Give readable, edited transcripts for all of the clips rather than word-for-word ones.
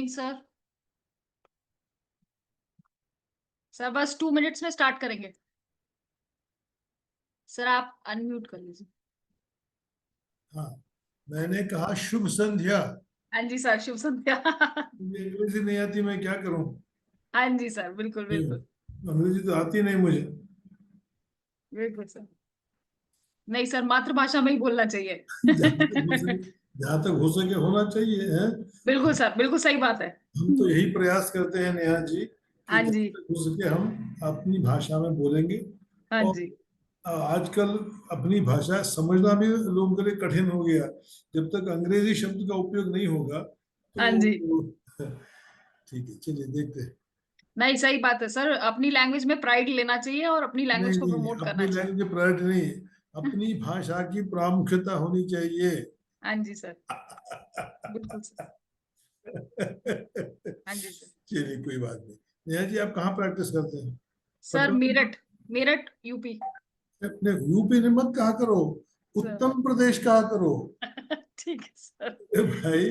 Sir sir बस 2 minutes में start करेंगे। सर आप अनम्यूट कर लीजिए। हाँ, मैंने कहा शुभ संध्या। हाँ जी सर, शुभ संध्या। मुझे अंग्रेजी नहीं आती, मैं क्या करूं? हाँ जी सर, बिल्कुल बिल्कुल। अंग्रेजी तो आती नहीं मुझे। बिल्कुल सर। नहीं सर, मातृभाषा में ही बोलना चाहिए। जहाँ तक हो सके, जहाँ तक हो सके होना चाहिए है। बिल्कुल सर, बिल्कुल सही बात है। हम तो यही प्रयास करते हैं नेहा जी कि हाँ जहाँ जी। तक हो सके हम अपनी भाषा में बोलेंगे। हाँ और जी। आजकल अपनी भाषा समझना भी लोगों के लिए कठिन हो गया। जब तक अंग्रेजी शब्द का उपयोग नहीं होगा हाँ जी। तो ठीक है, चलिए देखते हैं। नहीं, सही बात है सर, अपनी लैंग्वेज में प्राइड लेना चाहिए और अपनी नहीं लैंग्वेज को नहीं, प्रमोट करना अपनी चाहिए। लैंग्वेज की प्रायोरिटी नहीं, अपनी भाषा की प्रामुख्यता होनी चाहिए। हाँ जी सर, बिल्कुल सर। हाँ जी सर। चलिए कोई बात नहीं। नेहा जी, आप कहाँ प्रैक्टिस करते हैं? सर पटना में? मेरठ। मेरठ यूपी। अपने यूपी में मत कहा करो, सर। उत्तम प्रदेश कहा करो। ठीक है सर। ए भाई,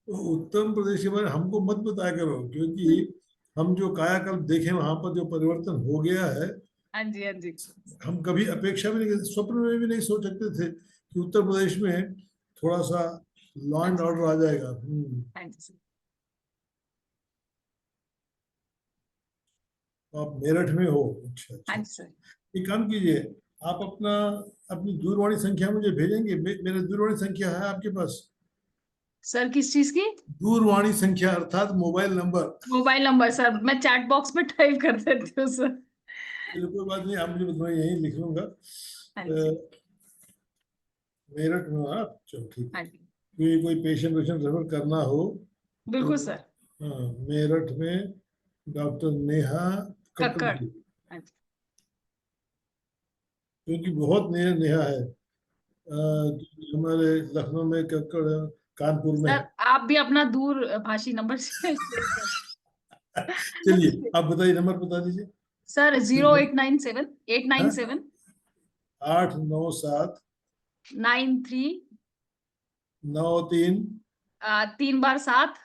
उत्तम प्रदेश के बारे में हमको मत बताया करो, क्योंकि हम जो कायाकल्प देखे वहां पर जो परिवर्तन हो गया है, हाँ जी। हाँ जी। हम कभी अपेक्षा भी नहीं, स्वप्न में भी नहीं सोच सकते थे कि उत्तर प्रदेश में थोड़ा सा लॉ हाँ एंड जी। ऑर्डर आ जाएगा। हाँ जी सर। तो आप मेरठ में हो? अच्छा हाँ अच्छा। जी सर। एक काम कीजिए, आप अपनी दूरवाणी संख्या मुझे भेजेंगे? मेरा दूरवाणी संख्या है आपके पास? सर किस चीज की? दूरवाणी संख्या अर्थात mobile number. Mobile number sir मैं चैट बॉक्स में टाइप कर देती हूँ सर। चलिए कोई बात नहीं, आप मुझे मैं यहीं लिख लूंगा। हाँ जी। मेरठ में हो आप? चलो ठीक है। हाँ जी। कोई पेशेंट वेशेंट रेफर करना हो तो बिल्कुल सर। हाँ, मेरठ में डॉक्टर नेहा कक्कड़ कक्कड़। जी, हाँ जी। क्योंकि बहुत नेहा है। हमारे लखनऊ में कक्कड़ है, कानपुर में सर है। आप भी अपना दूर भाषी नंबर से शेयर कर। चलिए आप बताइए, नंबर बता दीजिए। सर 0897 897 897 93 93 3 बार 7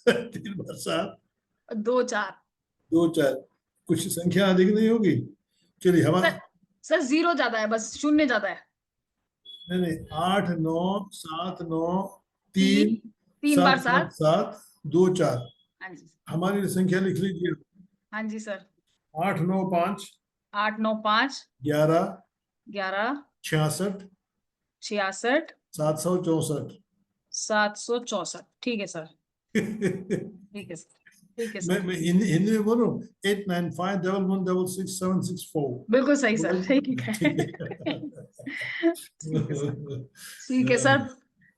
3 बार 7 2 4। 2 4। कुछ संख्या अधिक नहीं होगी? चलिए हम सर सर जीरो ज्यादा है, बस शून्य ज्यादा है। नहीं नहीं, 8 9 7 9 तीन 3 3 बार 7 7 7। 7 2 4। हाँ जी। हमारी संख्या लिख लीजिए। हाँ जी सर। 8 9 5 895 11 11 66 66 764। 764। ठीक है सर। मैं ठीक है सर। ठीक है सर। हिंदी में बोलूं? 895111676 बिल्कुल सही सर, ठीक है। ठीक है। ठीक है सर। ठीक है सर।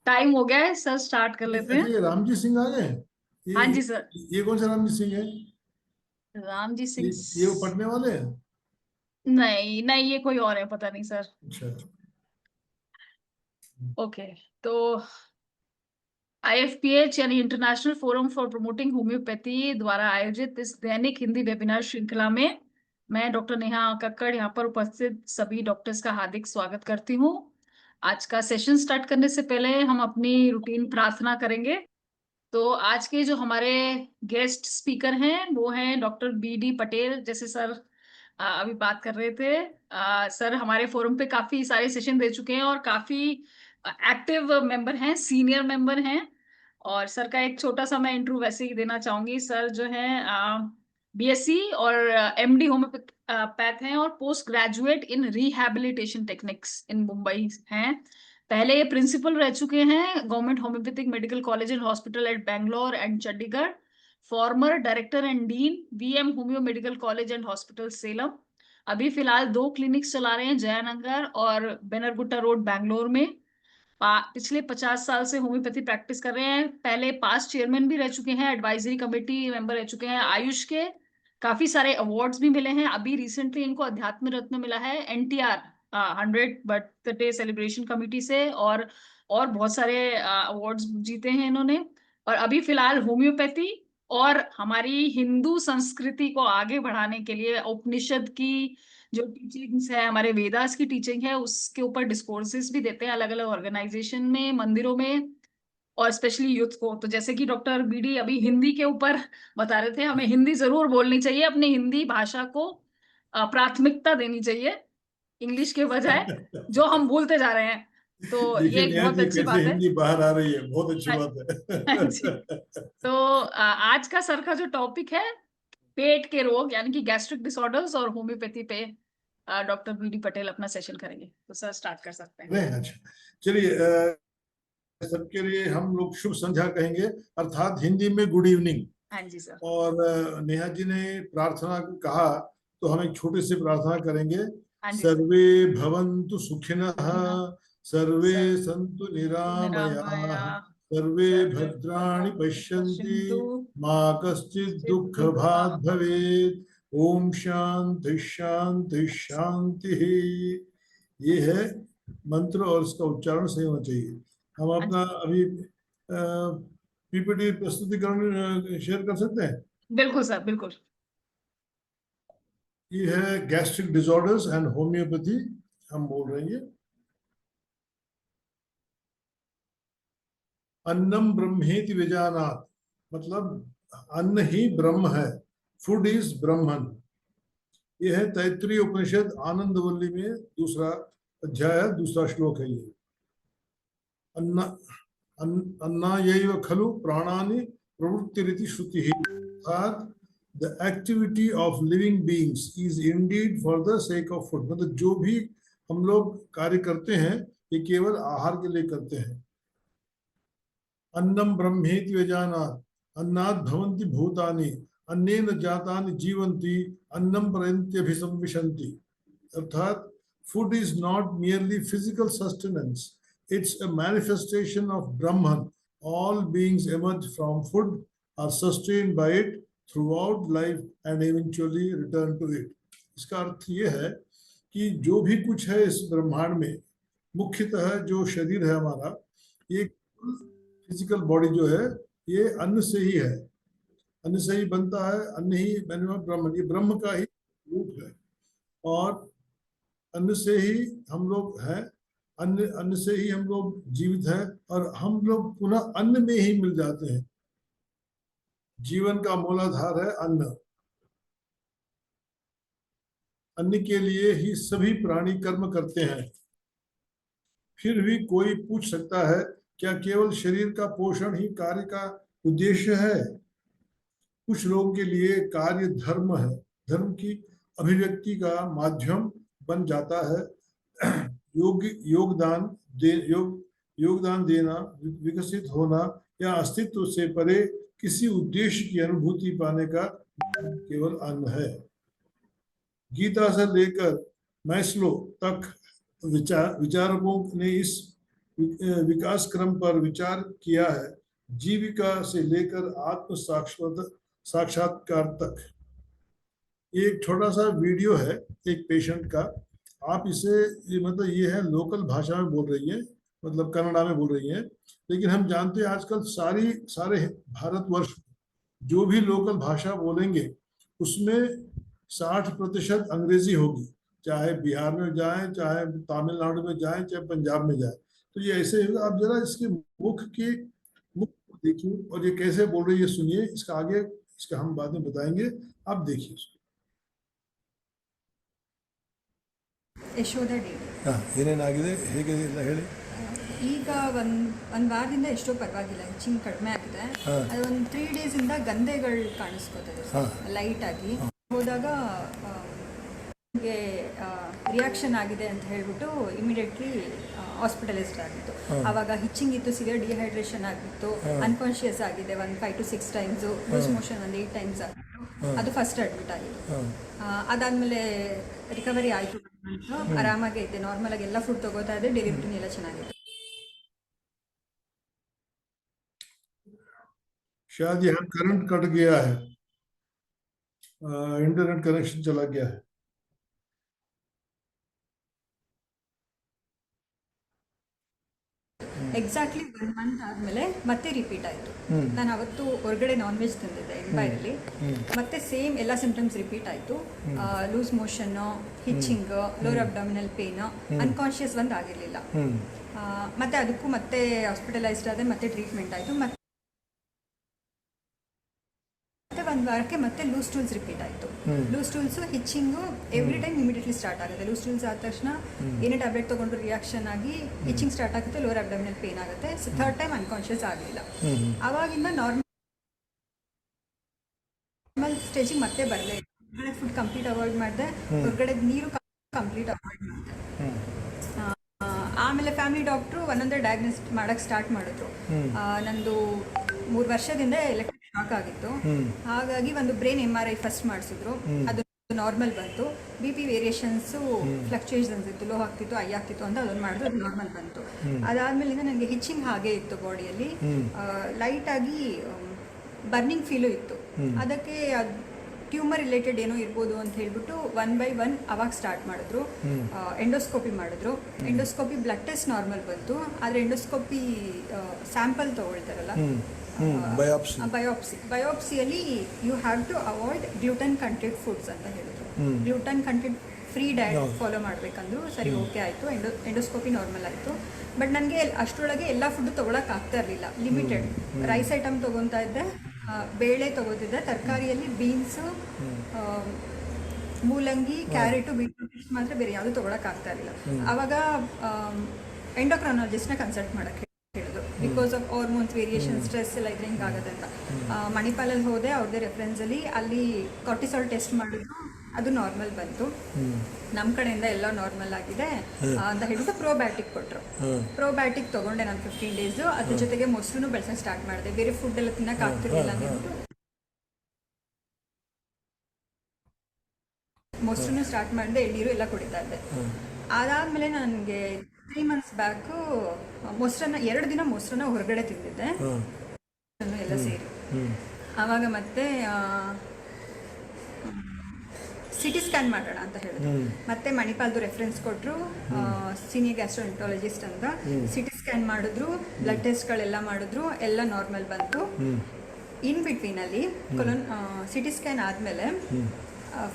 टाइम हो गया है सर, स्टार्ट कर लेते अच्छा, हैं। ये रामजी सिंह आ गए? ये हाँ ये, जी सर। ये कौन सा रामजी सिंह है? राम जी ये सिंह। ये वो पढ़ने वाले हैं? नहीं नहीं, ये कोई और है, पता नहीं सर। अच्छा अच्छा। ओके। तो IFPH यानी international forum for promoting homeopathy द्वारा आयोजित इस दैनिक हिंदी वेबिनार श्रृंखला में मैं डॉक्टर नेहा कक्कड़ यहाँ पर उपस्थित सभी डॉक्टर्स का हार्दिक स्वागत करती हूँ। आज का सेशन स्टार्ट करने से पहले हम अपनी रूटीन प्रार्थना करेंगे। तो आज के जो हमारे गेस्ट स्पीकर हैं वो हैं डॉक्टर BD पटेल, जैसे सर अभी बात कर रहे थे। सर हमारे फोरम पे काफी सारे सेशन दे चुके हैं और काफी एक्टिव मेंबर हैं, सीनियर मेंबर हैं। और सर का एक छोटा सा मैं इंटरव्यू वैसे ही देना चाहूंगी। सर जो है BSc और MD होम्योपैथ हैं और post graduate in rehabilitation techniques in Mumbai हैं। पहले ये प्रिंसिपल रह चुके हैं government homeopathic medical college and hospital eight Bangalore and Chandigarh. Farmer director and dean VM homeo medical college and hospital Salem. अभी फिलहाल 2 क्लिनिक्स चला रहे हैं, जयानगर और बेनरगुट्टा रोड बैंगलोर में। पिछले 50 साल से होम्योपैथी प्रैक्टिस कर रहे हैं। पहले पास्ट चेयरमैन भी रह चुके हैं, एडवाइजरी कमेटी मेंबर रह चुके हैं आयुष के। काफी सारे अवार्ड्स भी मिले हैं। अभी रिसेंटली इनको अध्यात्म रत्न मिला है NTR 100 बर्थडे सेलिब्रेशन कमेटी से। और बहुत सारे अवार्ड्स जीते हैं इन्होंने। और अभी फिलहाल होम्योपैथी और हमारी हिंदू संस्कृति को आगे बढ़ाने के लिए उपनिषद की जो टीचिंग्स है, हमारे वेदास की टीचिंग है, उसके ऊपर डिस्कोर्सेस भी देते हैं अलग अलग ऑर्गेनाइजेशन में, मंदिरों में। और स्पेशली यूथ को। तो जैसे कि डॉक्टर बीडी अभी हिंदी के ऊपर बता रहे थे, हमें हिंदी जरूर बोलनी चाहिए, अपनी हिंदी भाषा को प्राथमिकता देनी चाहिए इंग्लिश के बजाय, जो हम भूलते जा रहे हैं। तो ये देखिए एक नेहा बहुत जी अच्छी कैसे बात है। हिंदी बाहर आ रही है, बहुत अच्छी हाँ हाँ जी। बात तो आज का सर का जो टॉपिक है, पेट के रोग यानी कि गैस्ट्रिक डिसऑर्डर्स और होम्योपैथी पे डॉक्टर बीडी पटेल अपना सेशन करेंगे। तो सर स्टार्ट कर सकते हैं। है। अच्छा, चलिए, सबके लिए हम लोग शुभ संध्या कहेंगे, अर्थात हिंदी में गुड इवनिंग। हाँ जी सर। और नेहा जी ने प्रार्थना कहा, तो हम एक छोटी सी प्रार्थना करेंगे। हाँ जी सर। सर्वे भवन्तु सुखिनः, सर्वे सर सन्तु निरामया, निरामयाः, सर्वे सर्वे भद्राणि पश्यन्ति, पश्यन्तु मा कश्चित् चित् दुःखभाग् दुःखभाग्। भवेत्। ओम शांति शांति शांति। ये है मंत्र, और इसका उच्चारण सही होना चाहिए। हम हाँ अपना जी अभी पीपीटी प्रस्तुतिकरण शेयर कर सकते हैं। बिल्कुल सर, बिल्कुल। ये है गैस्ट्रिक डिसऑर्डर्स एंड होम्योपैथी, हम बोल रहे हैं। अन्नम ब्रह्मेति विजानात, मतलब अन्न ही ब्रह्म है, फूड इज ब्रह्मन। ये है तैत्रीय उपनिषद आनंदवल्ली में दूसरा अध्याय, दूसरा श्लोक है ये। अन्न अन्नायैव खलु प्राणानि प्रवृत्तिरिति श्रुतिः, अर्थात the activity of living beings is Indeed for the sake of food, मतलब जो भी हम लोग कार्य करते हैं ये केवल आहार के लिए करते हैं। अन्नम ब्रह्मेति व्यजानात्, अन्नात् भवन्ति भूतानि, अन्नेन जातानि जीवन्ति, अन्नम प्रयन्त्यभिसंविशन्ति। अर्थात food is not merely physical sustenance, it's a manifestation of Brahman. All beings emerge from food, are sustained by it throughout life and eventually return to it. इसका अर्थ ये है कि जो भी कुछ है इस ब्रह्मांड में, मुख्यतः जो शरीर है हमारा, ये फिजिकल बॉडी जो है, ये अन्न से ही है, अन्न से ही बनता है, अन्न ही ब्रह्म, ये ब्रह्म का ही रूप है। और अन्न से ही हम लोग हैं, अन्न अन्न से ही हम लोग जीवित हैं, और हम लोग पुनः अन्न में ही मिल जाते हैं। जीवन का मूलाधार है अन्न। अन्न के लिए ही सभी प्राणी कर्म करते हैं। फिर भी कोई पूछ सकता है, क्या केवल शरीर का पोषण ही कार्य का उद्देश्य है? कुछ लोगों के लिए कार्य धर्म है, धर्म की अभिव्यक्ति का माध्यम बन जाता है। योगदान देना, विकसित होना, या अस्तित्व से परे किसी उद्देश्य की अनुभूति पाने का केवल अन्न है। गीता से लेकर मैस्लो तक विचारकों ने इस विकास क्रम पर विचार किया है, जीविका से लेकर आत्म साक्षात्कार तक। एक छोटा सा वीडियो है एक पेशेंट का, आप इसे, ये मतलब ये है लोकल भाषा में बोल रही है, मतलब कन्नड़ा में बोल रही है, लेकिन हम जानते हैं आजकल सारे भारतवर्ष जो भी लोकल भाषा बोलेंगे उसमें 60% अंग्रेजी होगी, चाहे बिहार में जाए, चाहे तमिलनाडु में जाए, चाहे पंजाब में जाए। तो ये ऐसे होगा। आप जरा इसके मुख को देखिए, और ये कैसे बोल रही है सुनिए। इसका आगे इसका हम बाद में बताएंगे, आप देखिए उसको। ಯಶೋಧ ಡೇ ಏನೇನಾಗಿದೆ, ಹೇಗೆ ಎಲ್ಲ ಹೇಳಿ. ಈಗ ಒಂದು ವಾರದಿಂದ ಎಷ್ಟೋ ಪರವಾಗಿಲ್ಲ, ಹೆಚ್ಚಿನ ಕಡಿಮೆ ಆಗಿದೆ. ಅದು ಒಂದು 3 ಡೇಸಿಂದ ಗಂಧೆಗಳು ಕಾಣಿಸ್ಕೋತದೆ ಲೈಟಾಗಿ. ಹೋದಾಗ ನನಗೆ ರಿಯಾಕ್ಷನ್ ಆಗಿದೆ ಅಂತ ಹೇಳ್ಬಿಟ್ಟು ಇಮಿಡಿಯೇಟ್ಲಿ ಹಾಸ್ಪಿಟಲೈಸ್ಡ್ ಆಗಿತ್ತು. ಆವಾಗ ಹಿಚ್ಚಿಂಗ್ ಇತ್ತು, ಸಿವಿಯರ್ ಡಿಹೈಡ್ರೇಷನ್ ಆಗಿತ್ತು, ಅನ್ಕಾನ್ಷಿಯಸ್ ಆಗಿದೆ ಒಂದು 5 to 6 times, ಲೂಸ್ ಮೋಷನ್ ಒಂದು 8 times ಆಗಿತ್ತು. ಅದು ಫಸ್ಟ್ ಅಡ್ಮಿಟ್ ಆಗಿತ್ತು. ಅದಾದಮೇಲೆ ರಿಕವರಿ ಆಯಿತು, ಆರಾಮಾಗೇ ಇದ್ದೆ, ನಾರ್ಮಲಾಗಿ ಎಲ್ಲ ಫುಡ್ ತಗೋತಾ ಇದ್ದೆ, ಡೆಲಿವರಿ ಎಲ್ಲ ಚೆನ್ನಾಗಿದೆ. शायद यहाँ करंट कट गया है, इंटरनेट कनेक्शन चला गया है। ಎಕ್ಸಾಕ್ಟ್ಲಿ 1 ಮಂತ್ ಆದಮೇಲೆ ಮತ್ತೆ ರಿಪೀಟ್ ಆಯಿತು. ನಾನು ಅವತ್ತು ಹೊರಗಡೆ ನಾನ್ ವೆಜ್ ತಿಂದಿದ್ದೆ ಎಂಪೈರಲ್ಲಿ. ಮತ್ತೆ ಸೇಮ್ ಎಲ್ಲ ಸಿಂಪ್ಟಮ್ಸ್ ರಿಪೀಟ್ ಆಯಿತು. Loose motion, hitching, lower abdominal pain, unconscious ಒಂದು ಆಗಿರಲಿಲ್ಲ. ಮತ್ತೆ ಅದಕ್ಕೂ ಮತ್ತೆ ಹಾಸ್ಪಿಟಲೈಸ್ಡ್ ಆದ ಮತ್ತೆ ಟ್ರೀಟ್ಮೆಂಟ್ ಆಯಿತು. ಮತ್ತೆ 1 ವಾರಕ್ಕೆ ಮತ್ತೆ ಲೂಸ್ ಟೂಲ್ಸ್ ರಿಪೀಟ್ ಆಯಿತು. Loose stools, hitching every time immediately start ಆಗುತ್ತೆ. ಲೂಸ್ ಟೂಲ್ಸ್ ಆದ ತಕ್ಷಣ ಏನೇ ಟ್ಯಾಬ್ಲೆಟ್ ತೊಗೊಂಡ್ರು ರಿಯಾಕ್ಷನ್ ಆಗಿ ಹಿಚ್ಚಿಂಗ್ ಸ್ಟಾರ್ಟ್ ಆಗುತ್ತೆ, ಲೋವರ್ ಅಬ್ಡಾಮಿನಲ್ ಪೇನ್ ಆಗುತ್ತೆ. ಸೊ 3rd ಟೈಮ್ ಅನ್ಕಾನ್ಷಿಯಸ್ ಆಗಲಿಲ್ಲ. ಆವಾಗಿಂದ ನಾರ್ಮಲ್ ಸ್ಟೇಜಿಗೆ ಮತ್ತೆ ಬರಲೇ ಇಲ್ಲ. ಹೊರಗಡೆ ಫುಡ್ ಕಂಪ್ಲೀಟ್ ಅವಾಯ್ಡ್ ಮಾಡಿದೆ, ಹೊರಗಡೆ ನೀರು ಕಂಪ್ಲೀಟ್ ಅವಾಯ್ಡ್ ಮಾಡಿದೆ. ಆಮೇಲೆ ಫ್ಯಾಮಿಲಿ ಡಾಕ್ಟ್ರು ಒಂದೊಂದೇ ಡಯಾಗ್ನೋಸ್ ಮಾಡೋಕ್ಕೆ ಸ್ಟಾರ್ಟ್ ಮಾಡಿದ್ರು. ನಂದು 3 ವರ್ಷದಿಂದ ಎಲೆಕ್ಟ್ರಿಕ್ ಶಾಕ್ ಆಗಿತ್ತು. ಹಾಗಾಗಿ ಒಂದು ಬ್ರೈನ್ MRI ಫಸ್ಟ್ ಮಾಡಿಸಿದ್ರು. ಅದು ನಾರ್ಮಲ್ ಬಂತು. BP ವೇರಿಯೇಷನ್ಸು ಫ್ಲಕ್ಚುಯೇಷನ್ಸ್ ಇತ್ತು, ಲೋ ಆಗ್ತಿತ್ತು, ಹೈ ಆಗ್ತಿತ್ತು ಅಂತ ಅದನ್ನು ಮಾಡಿದ್ರು, ಅದು ನಾರ್ಮಲ್ ಬಂತು. ಅದಾದ್ಮೇಲಿಂದ ನನಗೆ ಹಿಚ್ಚಿಂಗ್ ಹಾಗೆ ಇತ್ತು ಬಾಡಿಯಲ್ಲಿ. ಲೈಟಾಗಿ ಬರ್ನಿಂಗ್ ಫೀಲು ಇತ್ತು. ಅದಕ್ಕೆ ಟ್ಯೂಮರ್ ರಿಲೇಟೆಡ್ ಏನೋ ಇರ್ಬೋದು ಅಂತ ಹೇಳ್ಬಿಟ್ಟು 1 by 1 ಅವಾಗ ಸ್ಟಾರ್ಟ್ ಮಾಡಿದ್ರು. ಎಂಡೋಸ್ಕೋಪಿ ಮಾಡಿದ್ರು. ಎಂಡೋಸ್ಕೋಪಿ ಬ್ಲಡ್ ಟೆಸ್ಟ್ ನಾರ್ಮಲ್ ಬಂತು. ಆದರೆ ಎಂಡೋಸ್ಕೋಪಿ ಸ್ಯಾಂಪಲ್ ತಗೊಳ್ತಾರಲ್ಲ, ಬಯೋಪ್ಸಿಯಲ್ಲಿ you have to avoid gluten content foods ಅಂತ ಹೇಳಿದ್ರು. Gluten content free diet follow ಮಾಡಬೇಕಂದ್ರು. ಸರಿ, ಓಕೆ ಆಯಿತು. ಎಂಡೋಸ್ಕೋಪಿ ನಾರ್ಮಲ್ ಆಯಿತು. ಬಟ್ ನನಗೆ ಅಷ್ಟರೊಳಗೆ ಎಲ್ಲ ಫುಡ್ ತೊಗೊಳಕ್ಕೆ ಆಗ್ತಾ ಇರಲಿಲ್ಲ. ಲಿಮಿಟೆಡ್ ರೈಸ್ ಐಟಮ್ ತೊಗೊತಾ ಇದ್ದೆ, ಬೇಳೆ ತೊಗೋತಿದ್ದೆ. ತರಕಾರಿಯಲ್ಲಿ ಬೀನ್ಸು, ಮೂಲಂಗಿ, ಕ್ಯಾರೆಟು, ಬೀಟ್ರೂಟ್ ಇಷ್ಟು ಮಾತ್ರ, ಬೇರೆ ಯಾವುದು ತೊಗೊಳಕ್ಕೆ ಆಗ್ತಾ ಇರಲಿಲ್ಲ. ಆವಾಗ ಎಂಡೋಕ್ರೊನಾಲಜಿಸ್ಟ್ನ ಕನ್ಸಲ್ಟ್ ಮಾಡೋಕ್ಕೆ ಹೇಳಿದ್ರು. Because of hormones variation, stress ಎಲ್ಲ ಇದ್ರೆ ಹಿಂಗಾಗುತ್ತೆ ಅಂತ. ಮಣಿಪಾಲಲ್ಲಿ ಹೋದೆ, ಅವ್ರದ್ದೇ ರೆಫರೆನ್ಸಲ್ಲಿ. ಅಲ್ಲಿ ಕಾರ್ಟಿಸಾಲ್ ಟೆಸ್ಟ್ ಮಾಡಿದ್ರು, ಅದು ನಾರ್ಮಲ್ ಬಂತು. ನಮ್ಮ ಕಡೆಯಿಂದ ಎಲ್ಲ ನಾರ್ಮಲ್ ಆಗಿದೆ ಅಂತ ಹೇಳಿಬಿಟ್ಟು ಪ್ರೋಬ್ಯಾಟಿಕ್ ಕೊಟ್ಟರು. ಪ್ರೋಬ್ಯಾಟಿಕ್ ತೊಗೊಂಡೆ ನಾನು 15 ಡೇಸು. ಅದ್ರ ಜೊತೆಗೆ ಮೊಸರು ಬೆಳೆಸೋಕೆ ಸ್ಟಾರ್ಟ್ ಮಾಡಿದೆ. ಬೇರೆ ಫುಡ್ ಎಲ್ಲ ತಿನ್ನಕ್ಕೆ ಆಗ್ತಿರ್ಲಿಲ್ಲ ಅಂತ ಹೇಳ್ಬಿಟ್ಟು ಮೊಸರು ಸ್ಟಾರ್ಟ್ ಮಾಡಿದೆ. ಎಳ್ನೀರು ಎಲ್ಲ ಕುಡಿತಾ ಇದ್ದೆ. ಅದಾದಮೇಲೆ ನನಗೆ 3 months ಬ್ಯಾಕು ಮೊಸರನ್ನ 2 ದಿನ ಮೊಸರನ್ನ ಹೊರಗಡೆ ತಿಂದಿದ್ದೆ ಎಲ್ಲ ಸೇರಿ. ಆವಾಗ ಮತ್ತೆ ಸಿಟಿ ಸ್ಕ್ಯಾನ್ ಮಾಡೋಣ ಅಂತ ಹೇಳಿದ್ರು. ಮತ್ತೆ ಮಣಿಪಾಲ್ದು ರೆಫರೆನ್ಸ್ ಕೊಟ್ಟರು, ಸೀನಿಯರ್ ಗ್ಯಾಸ್ಟ್ರೋಎಂಟ್ರಾಲಜಿಸ್ಟ್ ಅಂತ. ಸಿಟಿ ಸ್ಕ್ಯಾನ್ ಮಾಡಿದ್ರು, ಬ್ಲಡ್ ಟೆಸ್ಟ್ಗಳೆಲ್ಲ ಮಾಡಿದ್ರು, ಎಲ್ಲ ನಾರ್ಮಲ್ ಬಂತು. ಇನ್ ಬಿಟ್ವೀನಲ್ಲಿ ಸಿಟಿ ಸ್ಕ್ಯಾನ್ ಆದಮೇಲೆ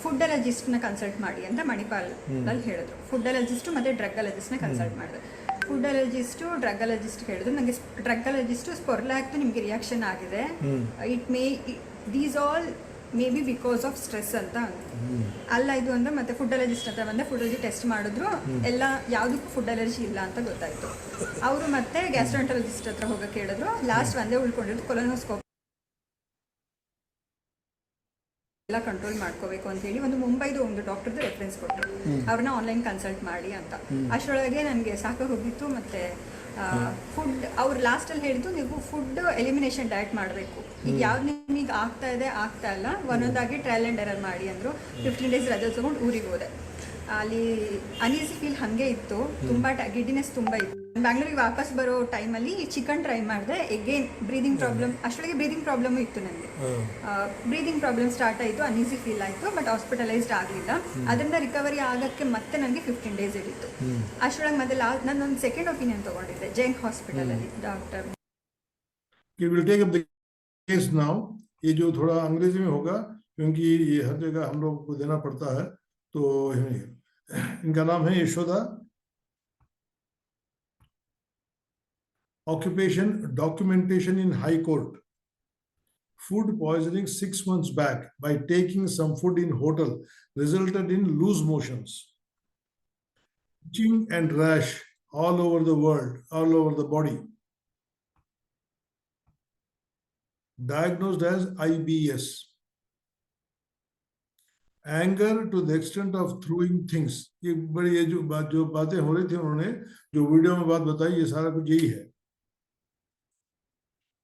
ಫುಡ್ ಅಲರ್ಜಿಸ್ಟ್ನ ಕನ್ಸಲ್ಟ್ ಮಾಡಿ ಅಂತ ಮಣಿಪಾಲಲ್ಲಿ ಹೇಳಿದ್ರು. ಫುಡ್ ಅಲರ್ಜಿಸ್ಟು ಮತ್ತು ಡ್ರಗ್ ಅಲರ್ಜಿಸ್ಟ್ನ ಕನ್ಸಲ್ಟ್ ಮಾಡಿದೆ. ಫುಡ್ ಅಲರ್ಜಿಸ್ಟು, ಡ್ರಗ್ ಅಲರ್ಜಿಸ್ಟ್ ಹೇಳಿದ್ರು. ನನಗೆ ಡ್ರಗ್ ಅಲರ್ಜಿಸ್ಟು ಸ್ಪೊರ್ಲಾಕ್ಟು ನಿಮಗೆ ರಿಯಾಕ್ಷನ್ ಆಗಿದೆ, these all may be because of stress ಅಂತ ಅಲ್ಲ ಇದು ಅಂದ್ರೆ. ಮತ್ತೆ ಫುಡ್ ಅಲರ್ಜಿಸ್ಟ್ ಹತ್ರ ಬಂದೆ. ಫುಡ್ ಅಲರ್ಜಿ ಟೆಸ್ಟ್ ಮಾಡಿದ್ರು, ಎಲ್ಲ ಯಾವುದಕ್ಕೂ ಫುಡ್ ಅಲರ್ಜಿ ಇಲ್ಲ ಅಂತ ಗೊತ್ತಾಯಿತು. ಅವರು ಮತ್ತೆ ಗ್ಯಾಸ್ಟ್ರೋಎಂಟ್ರಾಲಜಿಸ್ಟ್ ಹತ್ರ ಹೋಗಕ್ಕೆ ಹೇಳಿದ್ರು. ಲಾಸ್ಟ್ ಒಂದೇ ಉಳ್ಕೊಂಡಿರೋದು ಕೊಲೊನೋಸ್ಕೋಪಿ ಎಲ್ಲ ಕಂಟ್ರೋಲ್ ಮಾಡ್ಕೋಬೇಕು ಅಂತ ಹೇಳಿ ಮುಂಬೈದು ಒಂದು ಡಾಕ್ಟರ್ದು ರೆಫರೆನ್ಸ್ ಕೊಟ್ಟರು. ಅವ್ರನ್ನ ಆನ್ಲೈನ್ ಕನ್ಸಲ್ಟ್ ಮಾಡಿ ಅಂತ. ಅಷ್ಟರೊಳಗೆ ನನಗೆ ಸಾಕಾಗಿ ಹೋಗಿತ್ತು. ಮತ್ತು ಫುಡ್ ಅವ್ರು ಲಾಸ್ಟಲ್ಲಿ ಹೇಳಿದ್ದು, ನೀವು ಫುಡ್ ಎಲಿಮಿನೇಷನ್ ಡಯಟ್ ಮಾಡಬೇಕು. ಈಗ ಯಾವ್ದು ನಿಮಗೆ ಆಗ್ತಾ ಇದೆ, ಆಗ್ತಾ ಇಲ್ಲ, ಒಂದೊಂದಾಗಿ ಟ್ರಯಲ್ ಆ್ಯಂಡ್ ಎರರ್ ಮಾಡಿ ಅಂದರು. 15 ಡೇಸ್ ರಜೆ ತೊಗೊಂಡು ಊರಿಗೆ ಹೋದೆ. ಅಲ್ಲಿ ಅನೀಸಿ ಫೀಲ್ ಹಾಗೆ ಇತ್ತು, ತುಂಬ ಗಿಡ್ಡಿನೆಸ್ ತುಂಬ ಇತ್ತು. ಬ್ಯಾಂಗ್ಳೂರಿಗೆ ವಾಪಸ್ ಬರೋ ಟೈಮಲ್ಲಿ ಚಿಕನ್ ಟ್ರೈ ಮಾಡಿದೆ. ಎಗೇನ್ ಬ್ರೀದಿಂಗ್ ಪ್ರಾಬ್ಲಮ್, ಅಷ್ಟೊಳಗೆ ಬ್ರೀದಿಂಗ್ ಪ್ರಾಬ್ಲಮ್ ಇತ್ತು ನನಗೆ. ಬ್ರೀದಿಂಗ್ ಪ್ರಾಬ್ಲಮ್ ಸ್ಟಾರ್ಟ್ ಆಯಿತು, ಅನೀಸಿ ಫೀಲ್ ಆಯಿತು. ಬಟ್ ಹಾಸ್ಪಿಟಲೈಸ್ಡ್ ಆಗಲಿಲ್ಲ. ಅದರಿಂದ ರಿಕವರಿ ಆಗೋಕ್ಕೆ ಮತ್ತೆ ನನಗೆ 15 ಡೇಸ್ ಹಿಡಿತು. ಅಷ್ಟೊಳಗೆ ಮತ್ತೆ ನಾನೊಂದು ಸೆಕೆಂಡ್ ಒಪಿನಿಯನ್ ತೊಗೊಂಡಿದ್ದೆ ಜೈನ್ ಹಾಸ್ಪಿಟಲಲ್ಲಿ ಡಾಕ್ಟರ್. केस नाउ ये जो थोड़ा अंग्रेजी में होगा क्योंकि ये हर जगह हम लोग को देना पड़ता है. तो इनका नाम है Yashoda. Occupation documentation in high court. Food poisoning 6 months back by taking some food in hotel resulted in loose motions, itching and rash all over the world, all over the body. Diagnosed as IBS. Anger to the extent of throwing things. ये बड़ी ये जो बातें हो रही थी, उन्होंने जो वीडियो में बात बताई, ये सारा कुछ यही है.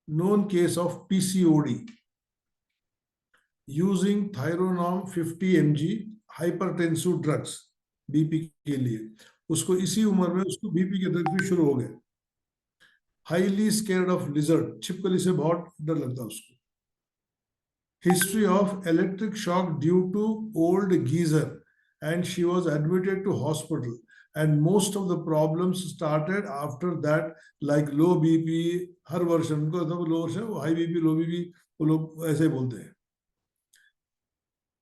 Known case of PCOD. Using Thyronorm 50 mg hypertensive drugs BP के लिए. उसको इसी उम्र में उसको BP के ड्रग्स भी शुरू हो गए. Highly scared of lizard. छिपकली से बहुत डर लगता उसको. History of electric shock due to old geyser and she was admitted to hospital. and most of the problems started after that, like low BP. हर वर्षन को तो लो वर्षन high BP low BP वो लोग ऐसे बोलते हैं.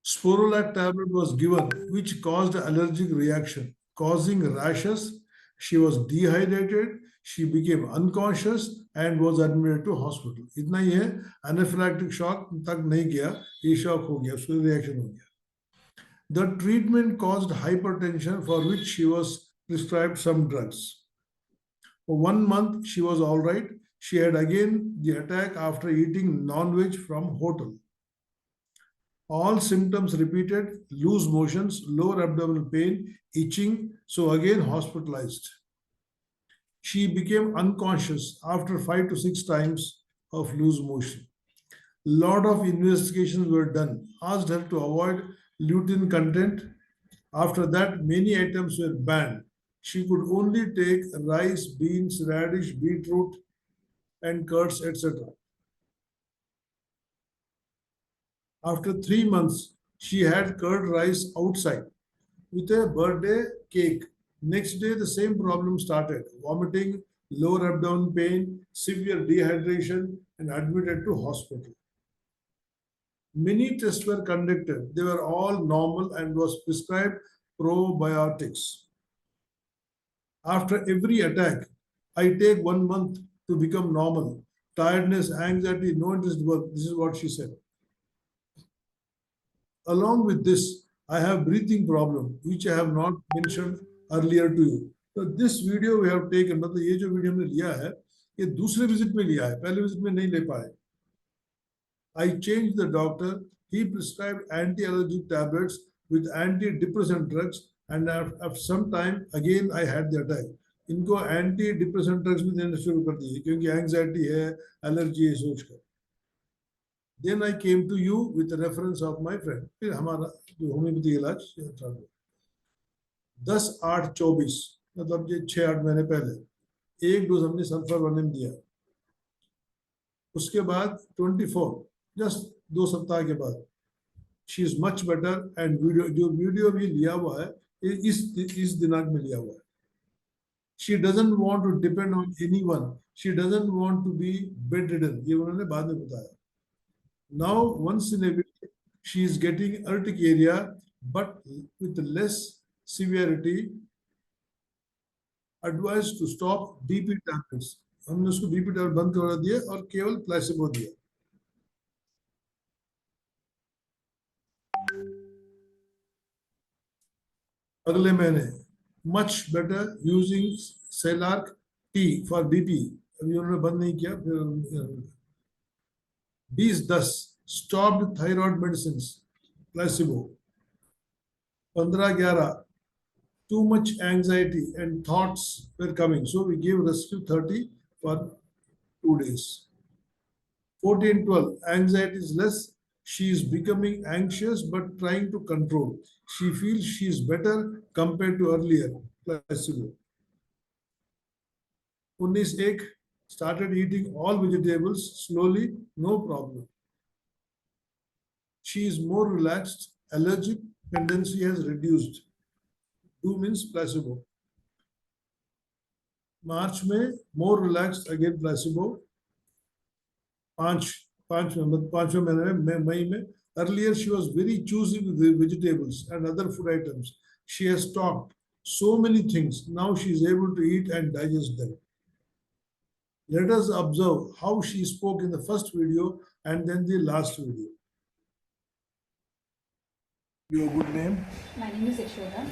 Sporolac tablet was given, which caused allergic reaction, causing rashes. She was dehydrated. She became unconscious and was admitted to hospital. इतना ही है. Anaphylactic shock तक नहीं गया, ये shock हो गया, उसका reaction हो गया. The treatment caused hypertension, for which she was prescribed some drugs. For 1 month, she was all right. She had again the attack after eating non-veg from hotel. All symptoms repeated: loose motions, lower abdominal pain, itching, so again hospitalized. She became unconscious after 5 to 6 times of loose motion. Lot of investigations were done, asked her to avoid gluten content. After that, many items were banned. She could only take rice, beans, radish, beetroot, and curds, etc. After 3 months, she had curd rice outside with a birthday cake. Next day, the same problem started: vomiting, lower abdominal pain, severe dehydration, and admitted to hospital. Many tests were conducted. They were all normal and was prescribed probiotics. After every attack, I take 1 month to become normal. Tiredness, anxiety, no interest in work. This is what she said. Along with this, I have breathing problem, which I have not mentioned earlier to you. So this video we have taken, मतलब ये जो video हमने लिया है, ये दूसरे visit में लिया है, पहले विजिट में नहीं ले पाए. I changed the doctor. He prescribed anti-allergic tablets with antidepressant drugs, and after some time again I had the attack. इनको antidepressant drugs भी देना शुरू कर दिए क्योंकि anxiety है, allergy है सोचकर. Then I came to you with the reference of my friend. फिर हमारा जो होम्योपैथी इलाज चालू. 10-8-24 मतलब ये 6-8 महीने पहले एक डोज हमने सल्फर वर्निम दिया. उसके बाद 24 जस्ट 2 सप्ताह के बाद she is much better. And video भी लिया हुआ है, इस दिनांक में लिया हुआ है. She doesn't want to depend on anyone. She doesn't want to be bedridden. ये उन्होंने बाद में बताया. Now, once in a week, she is getting urticaria, but with less severity. Advised to stop BP tablets. हमने उसको BP tablet बंद करवा दिया और केवल प्लेसिबो दिया. अगले महीने much better using Celarc T for BP. अभी उन्होंने बंद नहीं किया. फिर 20-10 stopped thyroid medicines, placebo. 15-11 too much anxiety and thoughts were coming, so we gave rescue 30 for 2 days. 14-12 anxiety is less. She is becoming anxious but trying to control. She feels she is better compared to earlier, placebo. 19-1 started eating all vegetables slowly, no problem. She is more relaxed. Allergic tendency has reduced. 2 means placebo. March में more relaxed, again placebo. 5वें महीने में मई में. Earlier she was very choosy with the vegetables and other food items. She has stopped so many things. Now she is able to eat and digest them. Let us observe how she spoke in the first video and then the last video. Your good name? My name is Yashoda.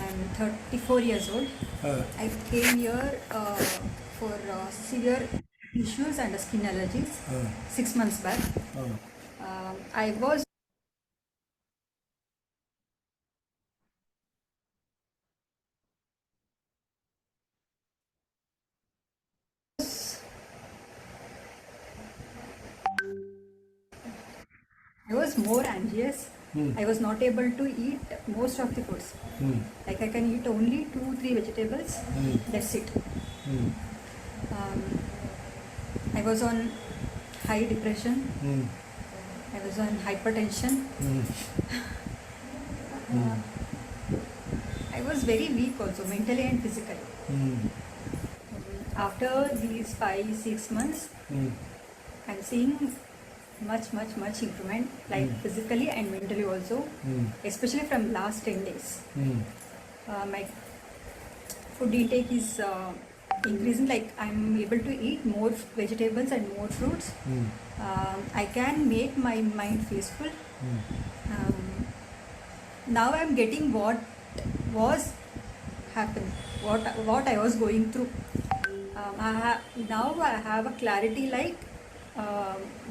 I'm 34 years old. I came here for severe issues and skin allergies 6 months back. I was more anxious. I was not able to eat most of the foods. Like I can eat only 2-3 vegetables. That's it. I was on high depression. I was on hypertension. was very weak also, mentally and physically. After these 5-6 months, I'm seeing much improvement, like physically and mentally also, especially from last 10 days. My food intake is increasing, like I'm able to eat more vegetables and more fruits. I can make my mind peaceful. Now I'm getting what was happening, what I was going through. Now I have a clarity, like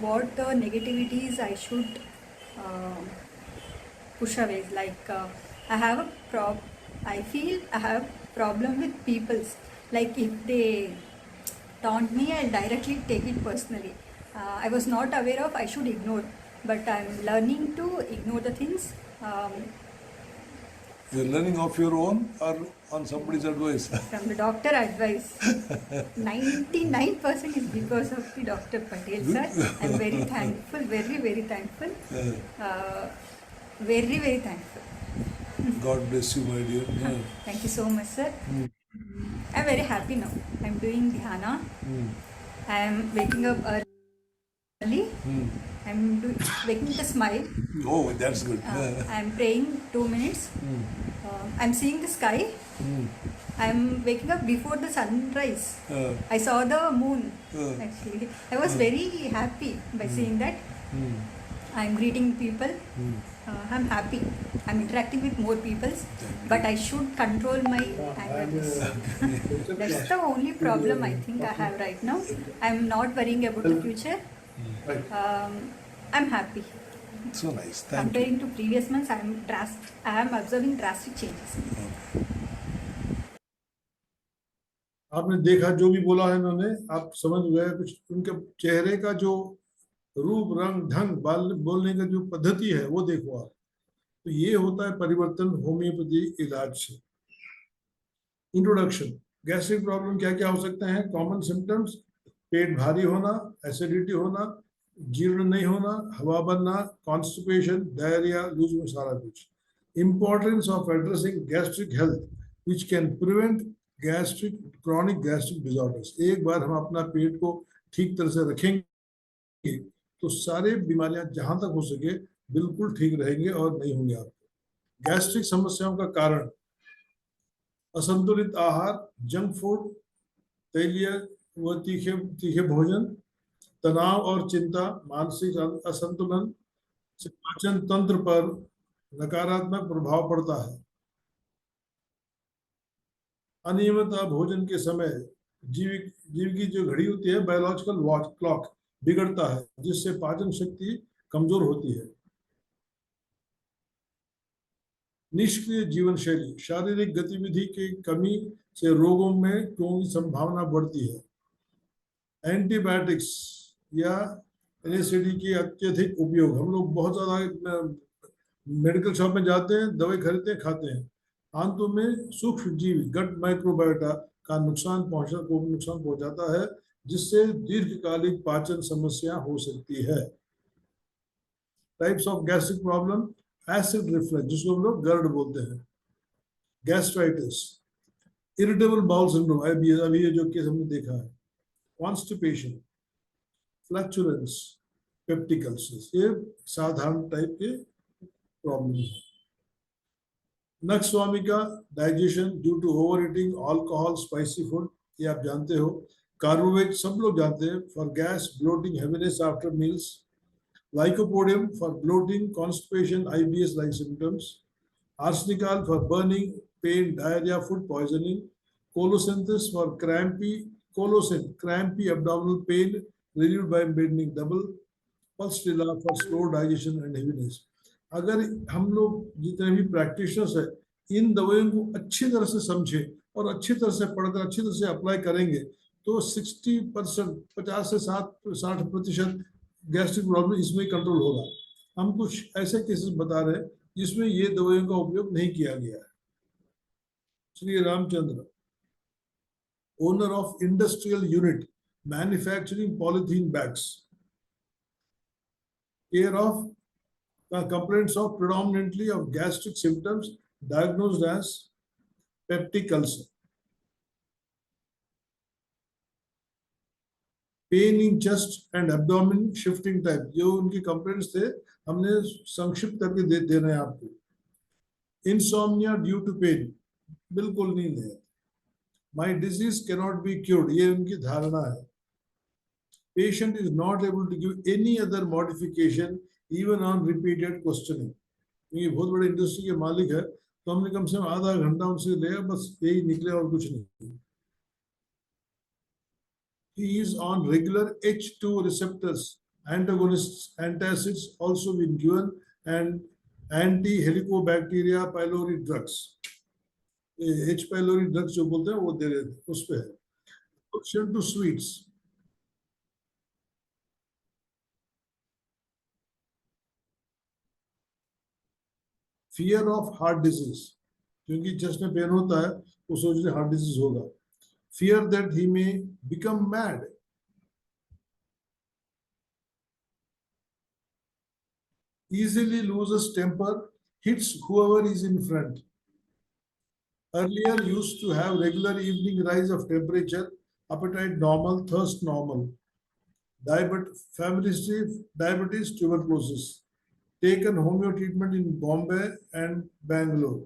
what the negativities I should push away. Like I feel I have problem with people. Like if they taunt me, I'll directly take it personally. I was not aware of I should ignore, but I'm learning to ignore the things. You're learning of your own or on somebody's advice? From the doctor advice. 99% is because of the Dr. Patel, sir. I'm very thankful, very thankful. Very thankful. God bless you, my dear. Yeah. Thank you so much, sir. I'm very happy now. I'm doing dhyana. I'm waking up early. I'm waking with a smile. Oh, that's good. I'm praying 2 minutes. I'm seeing the sky. I'm waking up before the sunrise. I saw the moon, actually. I was very happy by seeing that. I'm greeting people. I'm happy. I'm interacting with more people, but I should control my anger. That's the only problem I think I have right now. I'm not worrying about the future. I'm happy. So nice. Thank you. Comparing to previous months, I am observing drastic changes. आपने देखा जो भी बोला है इन्होंने, आप समझ गए कुछ उनके चेहरे का जो रूप रंग ढंग बोलने का जो पद्धति है वो देखो आप। तो ये होता है परिवर्तन होम्योपैथी इलाज से। इंट्रोडक्शन, गैस्ट्रिक प्रॉब्लम क्या क्या हो सकते हैं? कॉमन सिम्टम्स, पेट भारी होना, एसिडिटी होना, जीर्ण नहीं होना, हवा बनना, कॉन्स्टिपेशन, डायरिया, लूज में सारा कुछ। Importance of addressing gastric health which can prevent gastric chronic gastric disorders. एक बार हम अपना पेट को ठीक तरह से रखेंगे तो सारे बीमारियां जहां तक हो सके बिल्कुल ठीक रहेंगे और नहीं होंगे आपको। गैस्ट्रिक समस्याओं का कारण असंतुलित आहार, जंक फूड, तेलीय व तीखे भोजन, तनाव और चिंता, मानसिक असंतुलन से पाचन तंत्र पर नकारात्मक प्रभाव पड़ता है। अनियमित भोजन के समय जीव की जो घड़ी होती है, बायोलॉजिकल वॉच क्लॉक बिगड़ता है, जिससे पाचन शक्ति कमजोर होती है। निष्क्रिय जीवन शैली, शारीरिक गतिविधि की कमी से रोगों में की संभावना बढ़ती है। एंटीबायोटिक्स या एनएसएडी की अत्यधिक उपयोग, हम लोग बहुत ज्यादा मेडिकल शॉप में जाते हैं, दवाई खरीदते हैं, खाते हैं, आंतों में सूक्ष्म जीव गट माइक्रोबायोटा का नुकसान पहुंचाता है, जिससे दीर्घकालिक पाचन समस्या हो सकती है। Types of gastric problem, acid reflux जिसको हम लोग गर्ड बोलते हैं, गैस्ट्राइटिस, इरिटेबल बाउल सिंड्रोम, अभी ये जो केस हमने देखा है, कॉन्स्टिपेशन, फ्लैचुलेंस, पेप्टिक अल्सर्स, ये साधारण टाइप के प्रॉब्लम है। Nux vomica, digestion due to overeating alcohol, spicy food, ये आप जानते हो। कार्बोवेट सब लोग जानते हैं, for gas, bloating, heaviness after meals. Lycopodium for bloating, constipation, IBS like symptoms. Arsenical for burning, pain, diarrhea, food poisoning. Colocynthis for crampy abdominal pain relieved by bending double. Pulsatilla for slow digestion and heaviness. अगर हम लोग जितने भी practitioners है इन दवाइयों को अच्छी तरह से समझे और अच्छी तरह से पढ़कर अच्छी तरह से अप्लाई करेंगे तो 60%, 50 से 60% गैस्ट्रिक प्रॉब्लम इसमें कंट्रोल होगा। हम कुछ ऐसे केसेस बता रहे हैं जिसमें ये दवाइयों का उपयोग नहीं किया गया है। Shri Ramchandra, owner of industrial unit manufacturing polythene bags, care of complaints of predominantly of gastric symptoms, diagnosed as peptic ulcer, pain in chest and abdomen shifting type, जो उनकी कंप्लेंट्स थे हमने संक्षिप्त करके दे रहे हैं आपको। इंसोम्निया ड्यू टू पेन, बिल्कुल नींद है। My disease cannot be cured, ये उनकी धारणा है। Patient is not able to give any other modification even on repeated questioning. ये बहुत बड़े इंडस्ट्री के मालिक है, तो हमने कम से कम आधा घंटा उनसे लिया, बस यही निकले और कुछ नहीं। He is on regular H2 receptors antagonists, antacids also been given, and anti-helicobacteria pylori drugs, H pylori drugs जो बोलते हैं वो दे रहे थे, उस पे है। Addiction to sweets, fear of heart disease, क्योंकि चेस्ट में पेन होता है वो सोच रहे हार्ट डिजीज होगा। Fear that he may become mad, easily loses temper, hits whoever is in front. Earlier used to have regular evening rise of temperature, appetite normal, thirst normal. Diabetes, tuberculosis. Taken homeo treatment in Bombay and Bangalore.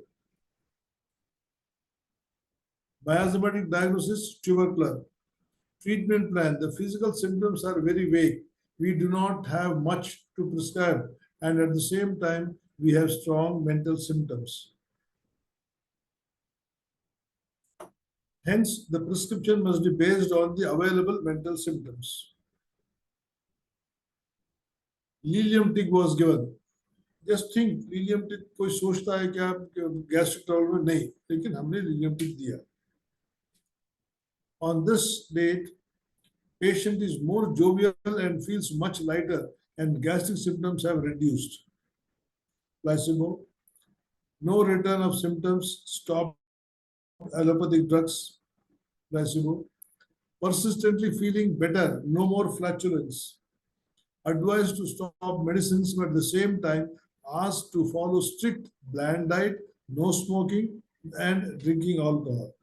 Miasmatic diagnosis, tubercular. Treatment plan, the physical symptoms are very vague. We do not have much to prescribe, and at the same time, we have strong mental symptoms. Hence, the prescription must be based on the available mental symptoms. Lilium tick was given. Just think, Lilium tick कोई सोचता है क्या gastric trouble में? नहीं, लेकिन हमने Lilium tick दिया. On this date, patient is more jovial and feels much lighter, and gastric symptoms have reduced. Placebo, no return of symptoms, stop allopathic drugs. Placebo, persistently feeling better, no more flatulence. Advised to stop medicines, but at the same time asked to follow strict bland diet, no smoking, and drinking alcohol.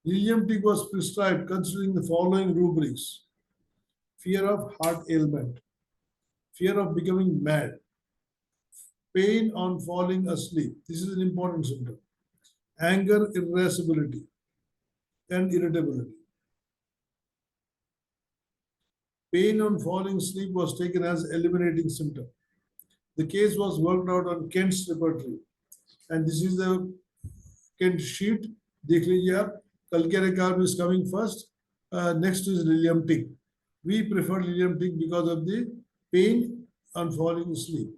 Lilium tick was prescribed considering the following rubrics: fear of heart ailment, fear of becoming mad, pain on falling asleep, this is an important symptom, anger, irascibility, and irritability. Pain on falling asleep was taken as eliminating symptom. The case was worked out on Kent's repertory, and this is the Kent sheet. देख लीजिए आप, calcareous carb is coming first. Next is Lilium tick. We prefer Lilium tick because of the pain on falling asleep.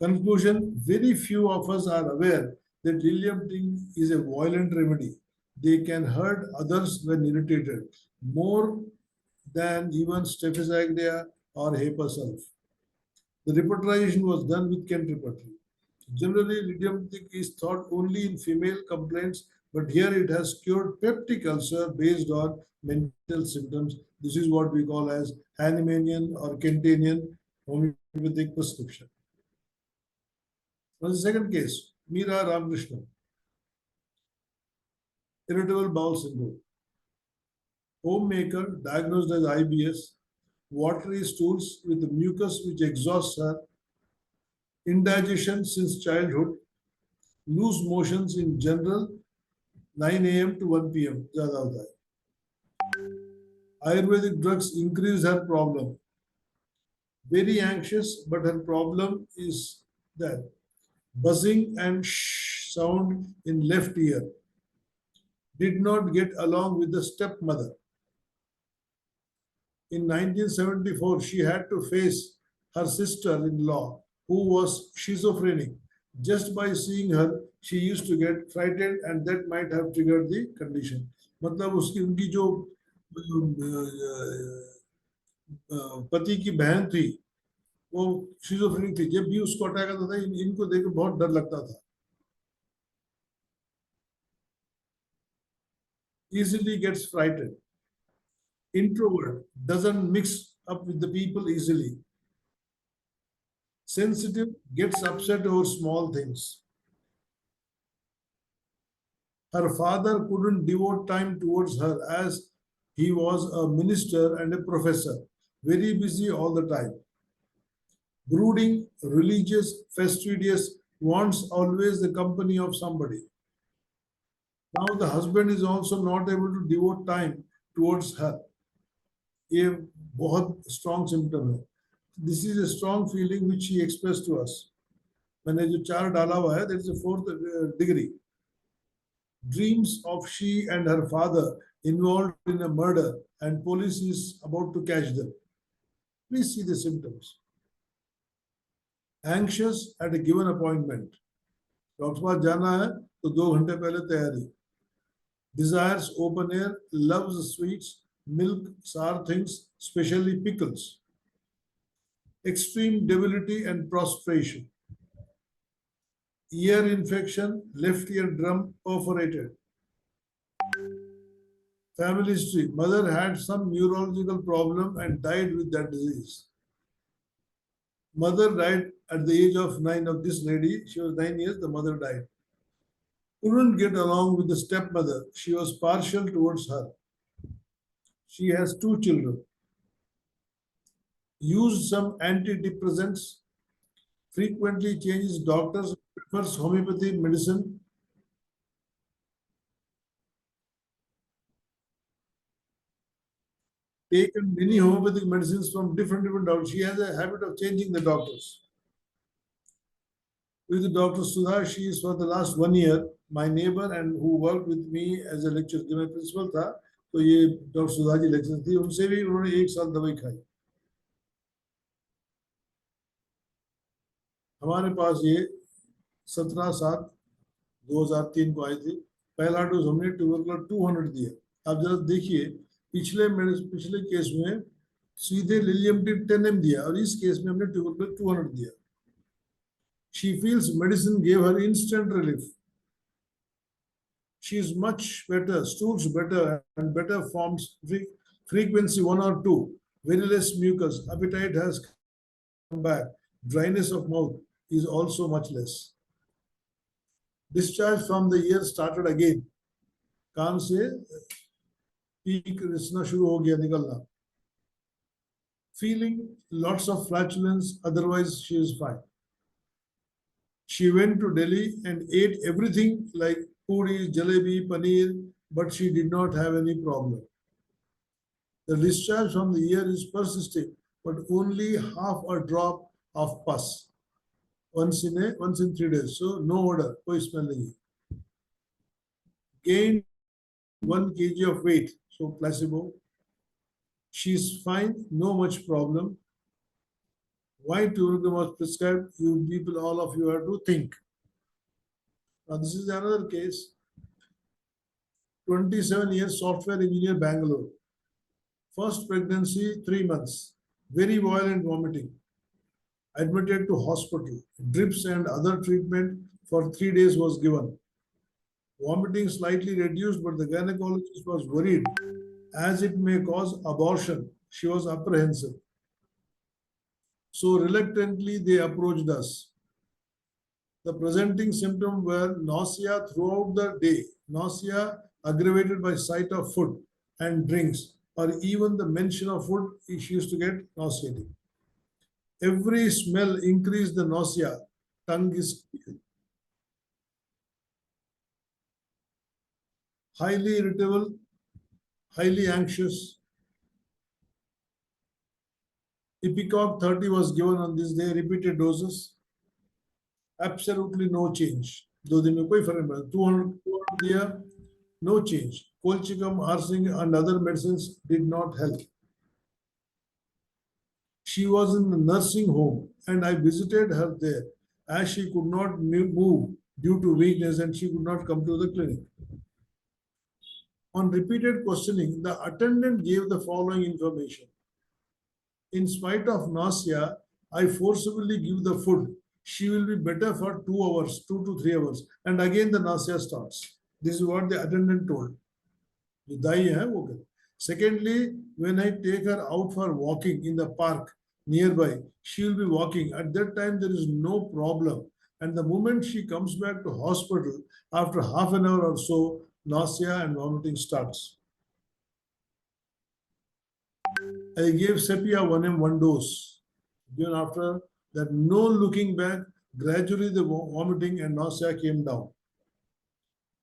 Conclusion: very few of us are aware that Lilium tick is a violent remedy. They can hurt others when irritated, more than even Staphysagrida or Haepasulf. The repertorization was done with Kent repertory. Generally, Lilium tick is thought only in female complaints, but here it has cured peptic ulcer based on mental symptoms. This is what we call as Hahnemannian or Kentanian homeopathic prescription. On the second case, Meera Ramakrishnan. Irritable bowel syndrome. Homemaker diagnosed as IBS, watery stools with mucus which exhausts her, indigestion since childhood, loose motions in general, 9 a.m. to 1 p.m. ज़्यादा होता है. Ayurvedic drugs increase her problem. Very anxious, but her problem is that buzzing and shh sound in left ear. Did not get along with the stepmother. In 1974, she had to face her sister-in-law, who was schizophrenic. Just by seeing her, she used to get frightened, and that might have triggered the condition. मतलब उसकी उनकी जो पति की बहन थी, वो schizophrenic थी. जब भी उसको अटैक आता था, इनको देखकर बहुत डर लगता था. Easily gets frightened. Introvert, doesn't mix up with the people easily. sensitive, gets upset over small things. Her father couldn't devote time towards her as he was a minister and a professor, very busy all the time. Brooding, religious, fastidious, wants always the company of somebody. Now the husband is also not able to devote time towards her. ये बहुत strong symptom है. This is a strong feeling which he expressed to us. मैंने जो 4 डाला हुआ है, there is a 4th degree. Dreams of she and her father involved in a murder and police is about to catch them. Please see the symptoms. Anxious at a given appointment. Doctor पास जाना है तो 2 घंटे पहले तैयारी. Desires open air, loves sweets, milk, sour things, especially pickles. Extreme debility and prostration. Ear infection, left ear drum perforated. Family history. Mother had some neurological problem and died with that disease. Mother died at the age of 9 of this lady. She was 9 years, the mother died. Couldn't get along with the stepmother. She was partial towards her. She has 2 children. Used some antidepressants. Frequently changes doctors, prefers homeopathy medicine. Taken many homeopathic medicines from different doctors. She has a habit of changing the doctors. With Dr. Sudha, she is for the last 1 year. My neighbor and who worked with me as a lecturer, जब मैं principal था, तो ये doctor Sudha ji lecture थी, उनसे भी उन्होंने 1 साल दवाई खाई. हमारे पास ये 17/7/2003 को आई थी. पहला डोज हमने ट्यूबरकुलर 200 दिया. आप जरा देखिए, पिछले केस में सीधे लिलियमटिव 10 दिया और इस केस में हमने ट्यूबरकुलर 200 दिया. She feels medicine gave her instant relief. She is much better, stools better and better forms, frequency 1 or 2, very less mucus, appetite has come back, dryness of mouth is also much less. Discharge from the ear started again. कान से peak रिसना शुरू हो गया निकलना. Feeling lots of flatulence, otherwise she is fine. She went to Delhi and ate everything like puri, jalebi, paneer, but she did not have any problem. The discharge from the ear is persisting, but only half a drop of pus. Once in 3 days. So no odor, koi smell nahi. Gained 1 kg of weight, so placebo. She is fine, no much problem. Why tourism was prescribed? You people, all of you have to think. Now this is another case. 27 years software engineer, Bangalore. First pregnancy, 3 months. Very violent vomiting. Admitted to hospital. Drips and other treatment for 3 days was given. Vomiting slightly reduced, but the gynecologist was worried as it may cause abortion. She was apprehensive. So reluctantly they approached us. The presenting symptoms were nausea throughout the day, nausea aggravated by sight of food and drinks, or even the mention of food, she used to get nauseating. Every smell increased the nausea, tongue is highly irritable, highly anxious. Ipecac 30 was given on this day, repeated doses. Absolutely no change. 2 दिन में कोई फर्क नहीं पड़ा. 200 दिया, no change. Colchicum, arsenic and other medicines did not help. She was in the nursing home and I visited her there as she could not move due to weakness and she could not come to the clinic. On repeated questioning, the attendant gave the following information. In spite of nausea, I forcibly give the food. She will be better for 2 hours, 2 to 3 hours. And again the nausea starts. This is what the attendant told. Secondly, when I take her out for walking in the park, nearby, she will be walking. At that time, there is no problem. And the moment she comes back to hospital, after half an hour or so, nausea and vomiting starts. I gave Sepia 1M 1 dose. Even after that, no looking back, gradually the vomiting and nausea came down.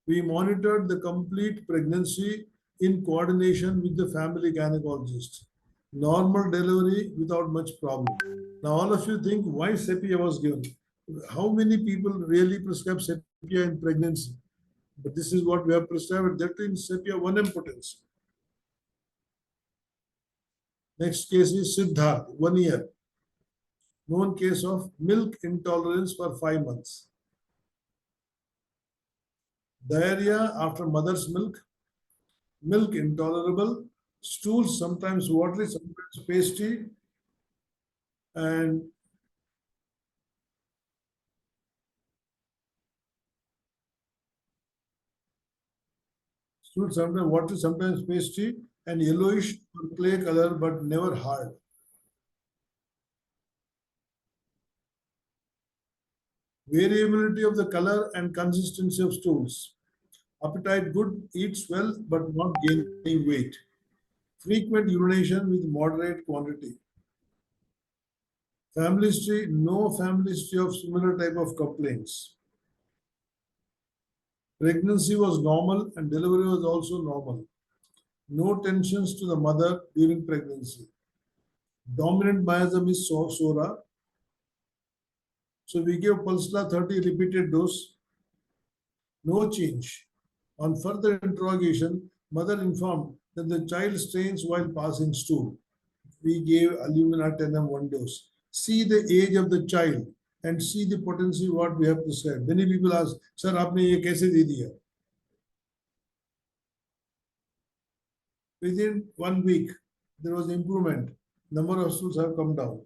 We monitored the complete pregnancy in coordination with the family gynecologist. Normal delivery without much problem. Now all of you think why Sepia was given. How many people really prescribe Sepia in pregnancy? But this is what we have prescribed, that in Sepia 1M potency. Next case is Siddharth, 1 year. Known case of milk intolerance for 5 months. Diarrhea after mother's milk, milk intolerable, stools sometimes watery, sometimes pasty, and stools sometimes watery, sometimes pasty, and yellowish or clay color, but never hard. Variability of the color and consistency of stools. Appetite good, eats well, but not gaining weight. Frequent urination with moderate quantity. Family history, no family history of similar type of complaints. Pregnancy was normal and delivery was also normal. No tensions to the mother during pregnancy. Dominant miasm is SORA. So we gave Pulsla 30 repeated dose. No change. On further interrogation, mother informed that the child strains while passing stool. We gave Illumina 10M 1 dose. See the age of the child and see the potency what we have prescribed. Many people ask, sir, आपने ये कैसे दे दिया? Within 1 week, there was improvement. Number of stools have come down.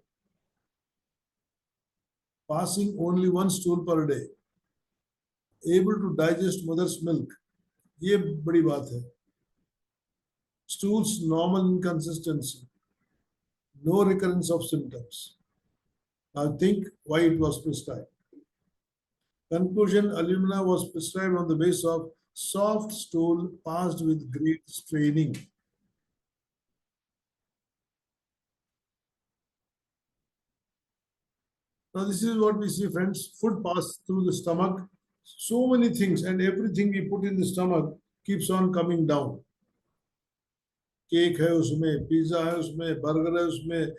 Passing only 1 stool per day. Able to digest mother's milk. ये बड़ी बात है. Stools normal inconsistency. No recurrence of symptoms. Now think why it was prescribed. Conclusion, Illumina was prescribed on the basis of soft stool passed with great straining. Now this is what we see, friends. Food passes through the stomach. So many things, and everything we put in the stomach keeps on coming down. Cake है उसमें, pizza है उसमें, burger है उसमें,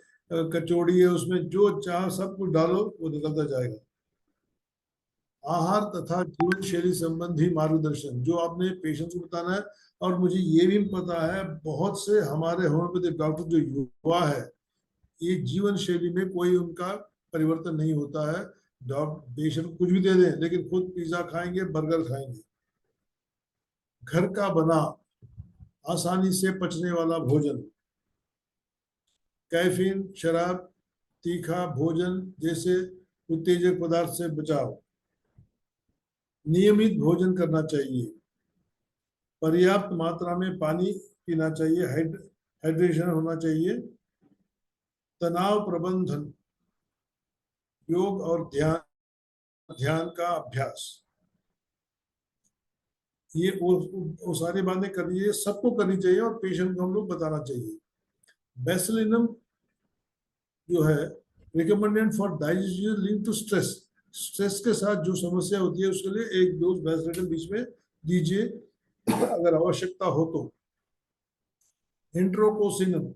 कचौड़ी है उसमें, जो चाह सब कुछ डालो वो निकलता जाएगा. आहार तथा जीवन शैली संबंधी मार्गदर्शन जो आपने पेशेंट्स को बताना है. और मुझे ये भी पता है बहुत से हमारे होम्योपैथिक डॉक्टर जो युवा है, ये जीवन शैली में कोई उनका परिवर्तन नहीं होता है. डॉक्टर पेशेंट कुछ भी दे दें लेकिन खुद पिज्जा खाएंगे, बर्गर खाएंगे. घर का बना आसानी से पचने वाला भोजन, कैफीन, शराब, तीखा भोजन जैसे उत्तेजक पदार्थ से बचाव. नियमित भोजन करना चाहिए. पर्याप्त मात्रा में पानी पीना चाहिए. हाइड्रेशन होना चाहिए. तनाव प्रबंधन, योग और ध्यान का अभ्यास, ये वो सारी बातें करनी चाहिए. सबको करनी चाहिए और पेशेंट को हम लोग बताना चाहिए. बेसिलिनम जो है recommended for digestion link to stress. Stress के साथ जो समस्या होती है उसके लिए 1 डोज बेसिलिनम बीच में दीजिए अगर आवश्यकता हो तो. एंट्रोपोसिनम,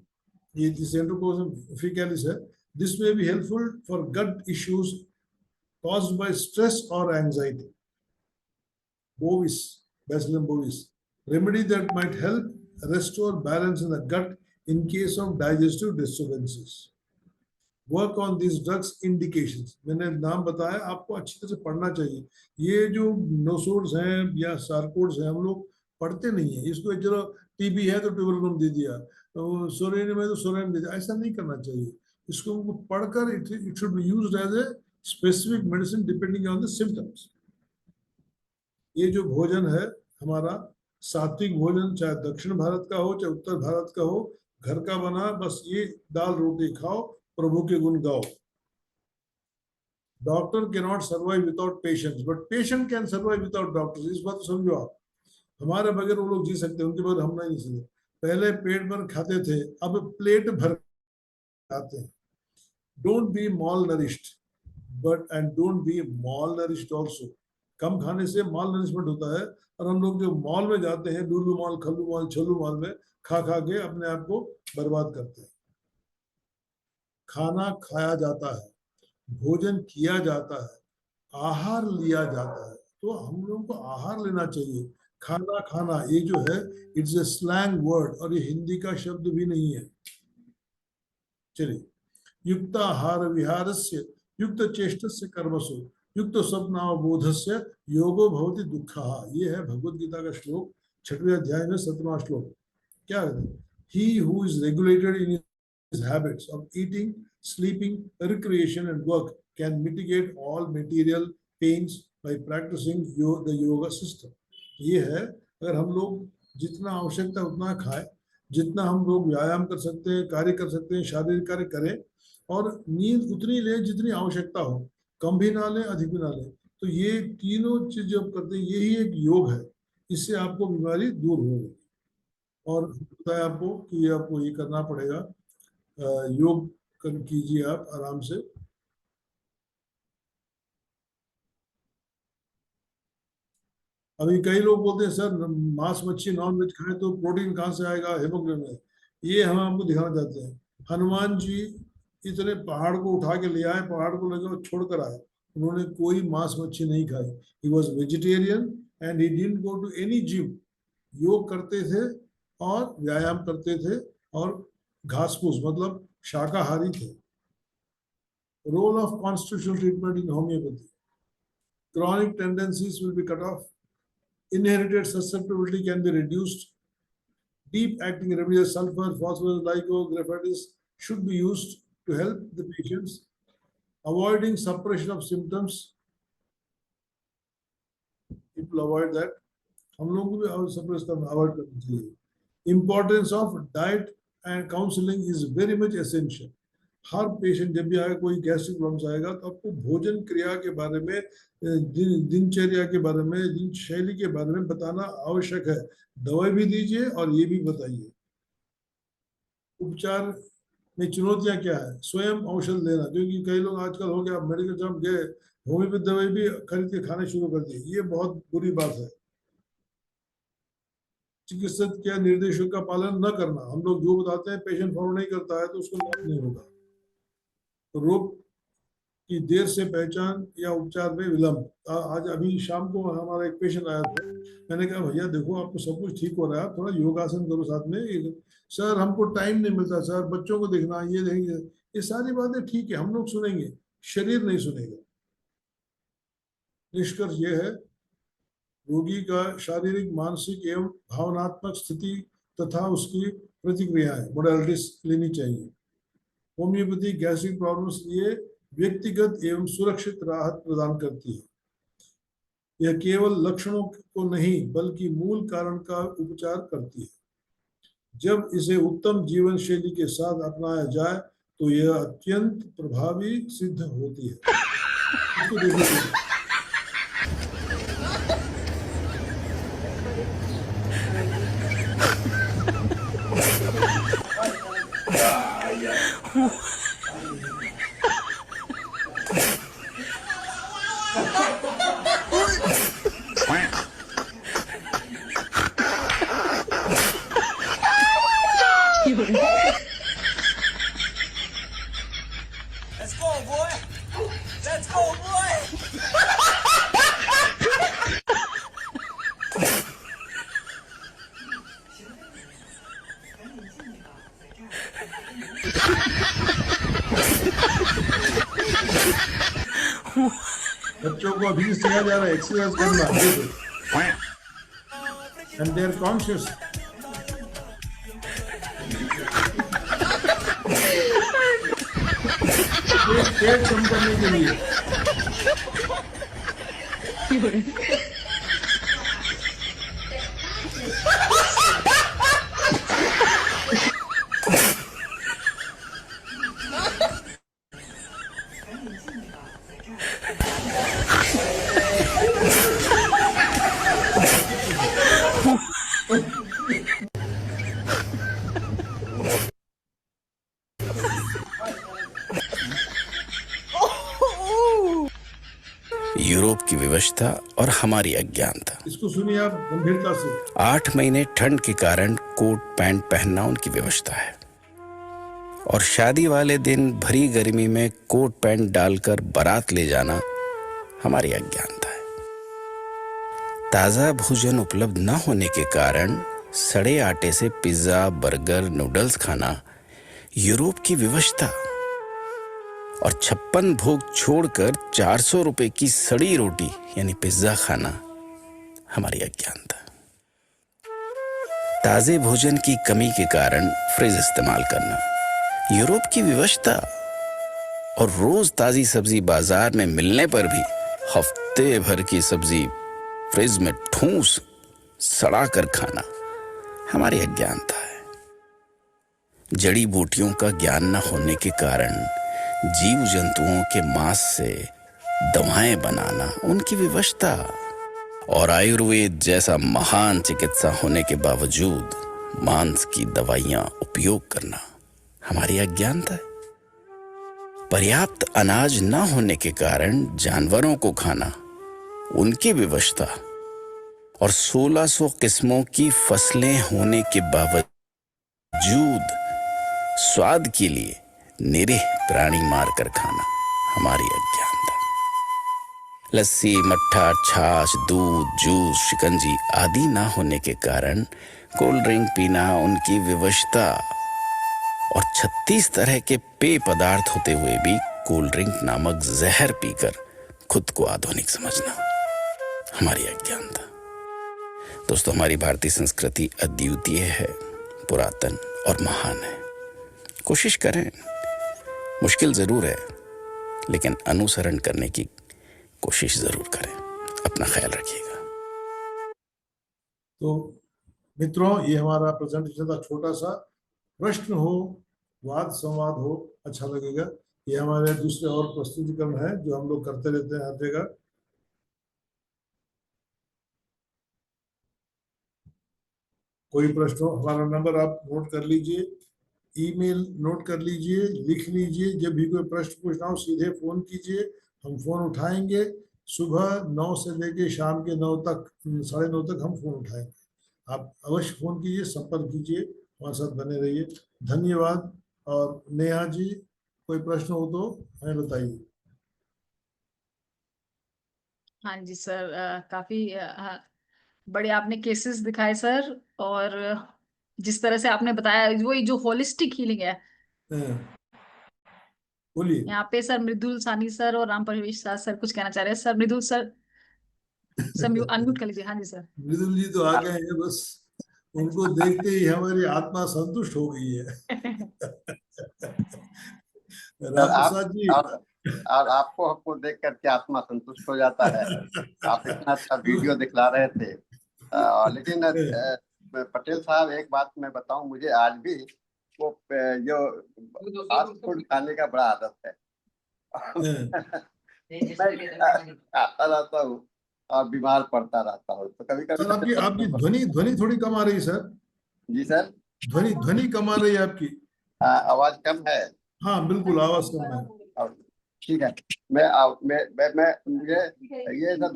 ये एंट्रोपोसिनम फिकैलिस है. This may be helpful for gut issues caused by stress or anxiety. Bovis, Bacillus bovis, remedy that might help restore balance in the gut in case of digestive disturbances. Work on these drugs indications. मैंने नाम बताया, आपको अच्छी तरह से पढ़ना चाहिए. ये जो नोसोड्स हैं या सार्कोड्स हैं हम लोग पढ़ते नहीं है. इसको चलो टीबी है तो ट्यूबरकुलोसिस दे दिया, सोरेनियम है तो सोरेनियम दे दिया, ऐसा नहीं करना चाहिए. इसको पढ़कर it should be used as a specific medicine depending on the symptoms. ये जो भोजन है हमारा सात्विक भोजन, चाहे दक्षिण भारत का हो चाहे उत्तर भारत का हो, घर का बना, बस ये दाल रोटी खाओ, प्रभु के गुण गाओ। Doctor can not survive without patients, but patient can survive without doctors. इस बात को समझो आप, हमारे बगैर वो लोग जी सकते हैं, उनके बगैर हम नहीं जी सकते। पहले पेट भर खाते थे, अब प्लेट भर खाते हैं। Don't be malnourished, but and don't be malnourished also. कम खाने से मॉल नरिशमेंट होता है, और हम लोग जो मॉल में जाते हैं, डुल्लू मॉल, खल्लू मॉल, छल्लू मॉल में खा खा के अपने आप को बर्बाद करते हैं। खाना खाया जाता है, भोजन किया जाता है, आहार लिया जाता है, तो हम लोगों को आहार लेना चाहिए। खाना खाना ये जो है, इट्स ए स्लैंग वर्ड, और ये हिंदी का शब्द भी नहीं है। चलिए, युक्त आहार विहारस्य युक्त चेष्टस्य कर्मसु युक्त स्वप्नावबोधस्य योगो भवति दुःखः। ये है भगवद गीता का श्लोक, 6वें अध्याय में 7वां श्लोक। क्या है? He who is regulated in his habits of eating, sleeping, recreation and work can mitigate all material pains by practicing the yoga system. ये है, अगर हम लोग जितना आवश्यकता उतना खाएं, जितना हम लोग व्यायाम कर सकते हैं, कार्य कर सकते हैं, शारीरिक कार्य करें, और नींद उतनी लें जितनी आवश्यकता हो, कम भी ना लें, अधिक भी ना लें, तो ये तीनों चीज जब करते हैं, यही एक योग है। इससे आपको बीमारी दूर होगी। और बताया आपको कि आपको ये करना पड़ेगा, योग कीजिए आप आराम से। अभी कई लोग बोलते हैं सर मांस मच्छी नॉन वेज खाएं तो प्रोटीन कहाँ से आएगा, हीमोग्लोबिन। ये हम आपको दिखाना चाहते हैं। हनुमान जी इतने पहाड़ को उठा के ले आए, पहाड़ को लगे और छोड़ कर आए, उन्होंने कोई मांस मच्छी नहीं खाई। He was vegetarian and he didn't go to any gym. योग करते थे और व्यायाम करते थे और घास फूस मतलब शाकाहारी थे। Role of constitutional treatment in homeopathy. Chronic tendencies will be cut off. Inherited susceptibility can be reduced. Deep acting remedies, sulfur, phosphorus, LIGO, graphitis should be used to help the patients. Avoiding suppression of symptoms. People avoid that. हम लोगों को भी suppress करना, avoid करना चाहिए. Importance of diet and counseling is very much essential. Her patient जब भी आएगा, कोई गैस्ट्रिक प्रॉब्लम्स आएगा, तो आपको भोजन क्रिया के बारे में, दिनचर्या के बारे में, दिन शैली के बारे में बताना आवश्यक है। दवाई भी दीजिए और ये भी बताइए। उपचार में चुनौतियां क्या है? स्वयं औषध लेना, क्योंकि कई लोग आजकल हो गया मेडिकल शॉप गए, होम्योपैथी दवाई भी खरीद के खाने शुरू कर दिए। ये बहुत बुरी बात है। चिकित्सक के निर्देशों का पालन न करना। हम लोग जो बताते हैं पेशेंट फॉलो नहीं करता है तो उसको लाभ नहीं होगा। रोग की देर से पहचान या उपचार में विलंब। आज अभी शाम को हमारा एक पेशेंट आया था, मैंने कहा भैया देखो आपको सब कुछ ठीक हो रहा है, थोड़ा योगासन करो साथ में। सर हमको टाइम नहीं मिलता सर, बच्चों को देखना, ये देखेंगे। ये सारी बातें ठीक है, हम लोग सुनेंगे, शरीर नहीं सुनेगा। निष्कर्ष ये है, रोगी का शारीरिक, मानसिक एवं भावनात्मक स्थिति तथा उसकी प्रतिक्रियाएं मोडालिटीज लेनी चाहिए। होम्योपैथी गैस्ट्रिक प्रॉब्लम्स लिए व्यक्तिगत एवं सुरक्षित राहत प्रदान करती है। यह केवल लक्षणों को नहीं बल्कि मूल कारण का उपचार करती है। जब इसे उत्तम जीवन शैली के साथ अपनाया जाए तो यह अत्यंत प्रभावी सिद्ध होती है। Let's go, boy! Let's go, boy! बच्चों को अभी सिखाया जा रहा है एक्सरसाइज करना, एंड दे आर कॉन्शियस। पेट कम करने के लिए विवशता और हमारी अज्ञानता। इसको सुनिए आप गंभीरता से। 8 महीने ठंड के कारण कोट पैंट पहनना उनकी विवशता है और शादी वाले दिन भरी गर्मी में कोट पैंट डालकर बारात ले जाना हमारी अज्ञानता है। ताजा भोजन उपलब्ध न होने के कारण सड़े आटे से पिज्जा, बर्गर, नूडल्स खाना यूरोप की विवशता और 56 भोग छोड़कर 400 रुपए की सड़ी रोटी यानी पिज्जा खाना हमारी अज्ञानता। ताजे भोजन की कमी के कारण फ्रिज इस्तेमाल करना यूरोप की विवशता और रोज ताजी सब्जी बाजार में मिलने पर भी हफ्ते भर की सब्जी फ्रिज में ठूस सड़ा कर खाना हमारी अज्ञानता है। जड़ी बूटियों का ज्ञान न होने के कारण जीव जंतुओं के मांस से दवाएं बनाना उनकी विवशता और आयुर्वेद जैसा महान चिकित्सा होने के बावजूद मांस की दवाइयां उपयोग करना हमारी अज्ञानता है। पर्याप्त अनाज न होने के कारण जानवरों को खाना उनकी विवशता और 1600 किस्मों की फसलें होने के बावजूद स्वाद के लिए निरीह प्राणी मारकर खाना हमारी अज्ञानता। लस्सी, मट्ठा, छाछ, दूध, जूस, शिकंजी आदि ना होने के कारण कोल्ड ड्रिंक पीना उनकी विवशता और 36 तरह के पेय पदार्थ होते हुए भी कोल्ड ड्रिंक नामक जहर पीकर खुद को आधुनिक समझना हमारी अज्ञानता। दोस्तों, हमारी भारतीय संस्कृति अद्वितीय है, पुरातन और महान है। कोशिश करें, मुश्किल जरूर है, लेकिन अनुसरण करने की कोशिश जरूर करें। अपना ख्याल रखिएगा। तो मित्रों, ये हमारा प्रेजेंटेशन था छोटा सा। प्रश्न हो, वाद संवाद हो, अच्छा लगेगा। ये हमारे दूसरे और प्रस्तुतिक्रम है जो हम लोग करते रहते हैं हर जगह। कोई प्रश्न हो, हमारा नंबर आप नोट कर लीजिए, ईमेल नोट कर लीजिए, लिख लीजिए। जब भी कोई प्रश्न पूछना हो सीधे फोन कीजिए, हम फोन उठाएंगे। सुबह 9 से लेके शाम के 9 तक, 9:30 तक हम फोन उठाएंगे। आप अवश्य फोन कीजिए, संपर्क कीजिए, हमारे साथ बने रहिए। धन्यवाद। और नेहा जी, कोई प्रश्न हो तो हमें बताइए। हाँ जी सर, काफी बड़े आपने केसेस दिखाए सर, और जिस तरह से आपने बताया वही जो होलिस्टिक हीलिंग है। बोलिए। यहाँ पे सर मृदुल सानी सर और राम परवेश सर कुछ कहना चाह रहे हैं। सर मृदुल सर, अनम्यूट कर लीजिए। हाँ जी सर। मृदुल जी तो आ गए हैं, बस उनको देखते ही हमारी आत्मा संतुष्ट हो गई है। राम प्रसाद जी, और आपको हमको देख करके आत्मा संतुष्ट हो जाता है। आप इतना अच्छा वीडियो दिखला रहे थे। लेकिन पटेल साहब, एक बात मैं बताऊं, मुझे आज भी वो जो फास्ट फूड खाने का बड़ा आदत है। मैं खाता रहता हूँ और बीमार पड़ता रहता हूँ, तो कभी कभी। आपकी ध्वनि थोड़ी कम आ रही है सर। जी सर, ध्वनि कम आ रही है आपकी। आवाज कम है? हाँ बिल्कुल, आवाज कम है। ठीक है। मैं मुझे ये सब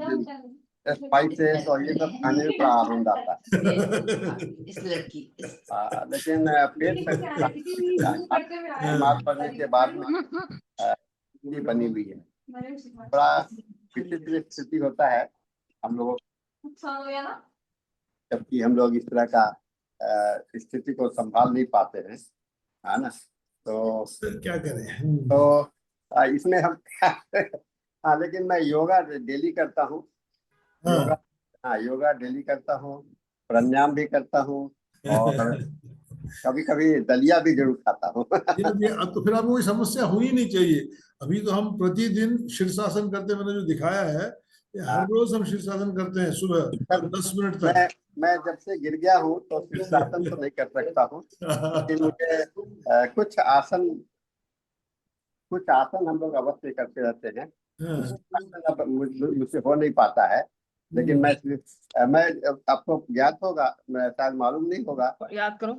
स्पाइसेस और ये सब खाने में बड़ा आनंद आता है। लेकिन पेट में बीमार पड़ने के बाद में बनी हुई है, बड़ा विचित्र स्थिति होता है हम लोगों, जबकि हम लोग इस तरह का स्थिति को संभाल नहीं पाते हैं, है ना। तो क्या करें। तो इसमें हम हाँ, लेकिन मैं योगा डेली करता हूँ। योगा डेली करता हूँ, प्राणायाम भी करता हूँ, और कभी कभी दलिया भी जरूर खाता हूँ। अब तो फिर आपको कोई समस्या हुई नहीं चाहिए। अभी तो हम प्रतिदिन शीर्षासन करते, मैंने जो दिखाया है, हर रोज हम शीर्षासन करते हैं सुबह 10 मिनट तक। मैं जब से गिर गया हूँ तो शीर्षासन तो नहीं कर सकता हूँ, लेकिन मुझे कुछ आसन हम लोग अवश्य करते रहते हैं। मुझसे हो नहीं पाता है, लेकिन मैं आपको याद होगा, मैं शायद मालूम नहीं होगा, याद करो,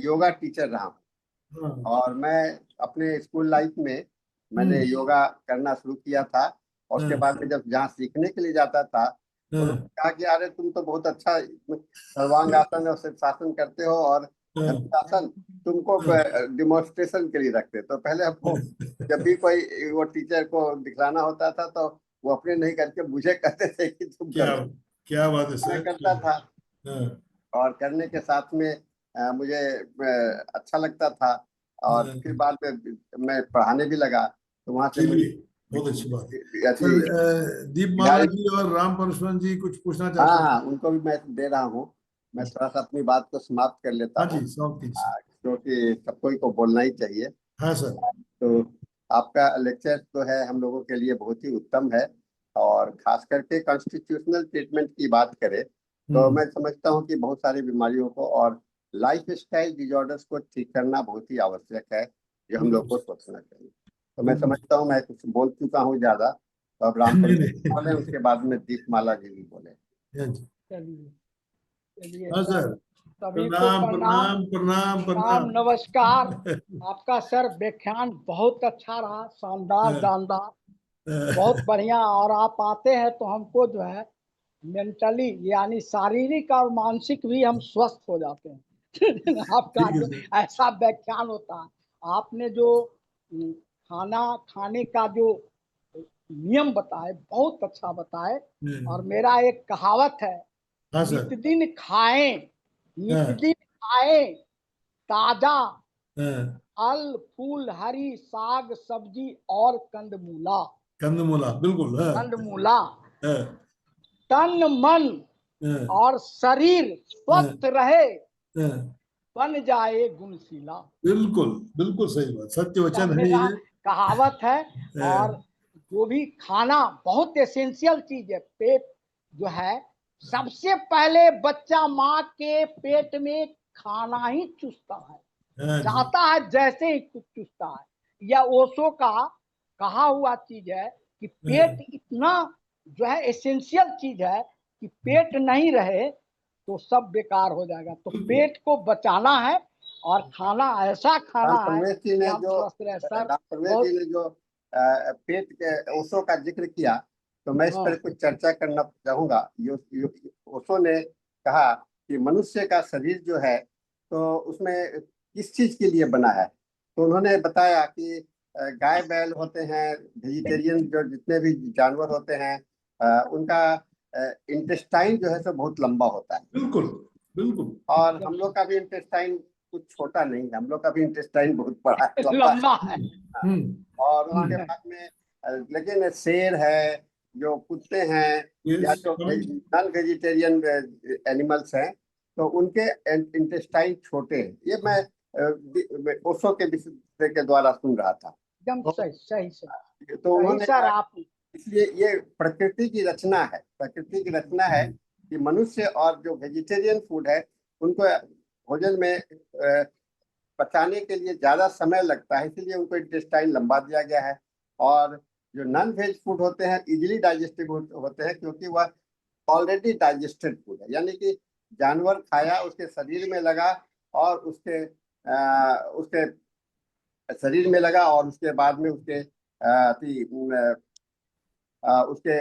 योगा टीचर रहा हूँ। और मैं अपने स्कूल लाइफ में मैंने योगा करना शुरू किया था, और उसके बाद में जब जहाँ सीखने के लिए जाता था तो उन्होंने कहा कि अरे तुम तो बहुत अच्छा सर्वांगासन और शीर्षासन करते हो और धनुरासन तुमको डिमोन्स्ट्रेशन के लिए रखते। तो पहले हमको जब भी कोई वो टीचर को दिखलाना होता था तो वो अपने नहीं करके मुझे कहते थे कि तुम क्या करो। क्या बात है मैं सर। करता था हाँ, और करने के साथ में मुझे अच्छा लगता था। और फिर बाद में मैं पढ़ाने भी लगा तो वहां से मुझे चलिए बहुत अच्छी बात है अच्छी सर। दीपमाला जी और राम परशुराम जी कुछ पूछना हाँ चाहते हैं? हाँ उनको भी मैं दे रहा हूँ। मैं थोड़ा सा अपनी बात को समाप्त कर लेता हाँ हूँ जी, समाप्त कीजिए। क्योंकि सबको ही को बोलना ही चाहिए। हाँ सर। तो आपका लेक्चर जो है हम लोगों के लिए बहुत ही उत्तम है। और खास करके कॉन्स्टिट्यूशनल ट्रीटमेंट की बात करें तो मैं समझता हूँ कि बहुत सारी बीमारियों को और लाइफ स्टाइल डिजॉर्डर्स को ठीक करना बहुत ही आवश्यक है जो हम लोग को सोचना चाहिए। तो मैं समझता हूँ मैं कुछ बोल चुका हूँ ज्यादा। तो अब राम नहीं, बोले उसके बाद में दीपमाला जी भी बोले। हाँ जी। चलिए चलिए हाँ सर, सर। सभी को प्रणाम प्रणाम प्रणाम प्रणाम प्रणाम प्रणाम। नमस्कार। आपका सर व्याख्यान बहुत अच्छा रहा, शानदार जानदार, बहुत बढ़िया। और आप आते हैं तो हमको जो है मेंटली यानी शारीरिक और मानसिक भी हम स्वस्थ हो जाते हैं। आपका ठीक है जो सर। ऐसा व्याख्यान होता है, आपने जो खाना खाने का जो नियम बताए बहुत अच्छा बताए। और मेरा एक कहावत है, हाँ नित सर। दिन खाएं, नित हाँ दिन खाएं ताजा हाँ। फल फूल हरी साग सब्जी और कंदमूला। कंदमूला बिल्कुल। हाँ कंदमूला हाँ तन मन हाँ और शरीर स्वस्थ रहे, हाँ। बन जाए गुणशीला। बिल्कुल बिल्कुल सही बात, सत्य यह वचन है मेरा ये। कहावत है। और हाँ, जो भी खाना बहुत एसेंशियल चीज है, पेट जो है सबसे पहले बच्चा माँ के पेट में खाना ही चूसता है, हाँ जी। जाता है जैसे ही कुछ चूसता है। यह ओशो का कहा हुआ चीज है कि पेट इतना जो है एसेंशियल चीज है कि पेट नहीं रहे तो सब बेकार हो जाएगा। तो बिल्कुल। पेट को बचाना है और खाना ऐसा खाना राम है प्रवेश जी कि ने हम जो स्वस्थ रहे। सर राम प्रवेश बहुत जी ने जो पेट के ओशो का जिक्र किया तो मैं इस हाँ पर कुछ चर्चा करना चाहूंगा। ओशो ने कहा कि मनुष्य का शरीर जो है तो उसमें किस चीज के लिए बना है। तो उन्होंने बताया कि गाय बैल होते हैं, वेजिटेरियन जो जितने भी जानवर होते हैं उनका इंटेस्टाइन जो है सो बहुत लंबा होता है। बिल्कुल बिल्कुल। और हम लोग का भी इंटेस्टाइन कुछ छोटा नहीं है, हम लोग का भी इंटेस्टाइन बहुत बड़ा है, लंबा है। लंबा है। और उसके बाद में लेकिन शेर है, जो कुत्ते हैं या जो नॉन वेजिटेरियन एनिमल्स हैं तो उनके इंटेस्टाइन छोटे हैं। ये मैं ओशो के विषय के द्वारा सुन रहा था। एकदम सही सही सही तो सही उन्होंने सर। कहा आप इसलिए ये प्रकृति की रचना है, प्रकृति की रचना है कि मनुष्य और जो वेजिटेरियन फूड है उनको भोजन में पचाने के लिए ज्यादा समय लगता है, इसलिए उनको इंटेस्टाइन लंबा दिया गया है। और जो नॉन वेज फूड होते हैं इजीली डाइजेस्टिव होते हैं क्योंकि वह ऑलरेडी डाइजेस्टेड फूड है, यानी कि जानवर खाया उसके शरीर में लगा और उसके शरीर में लगा और उसके बाद में उसके उसके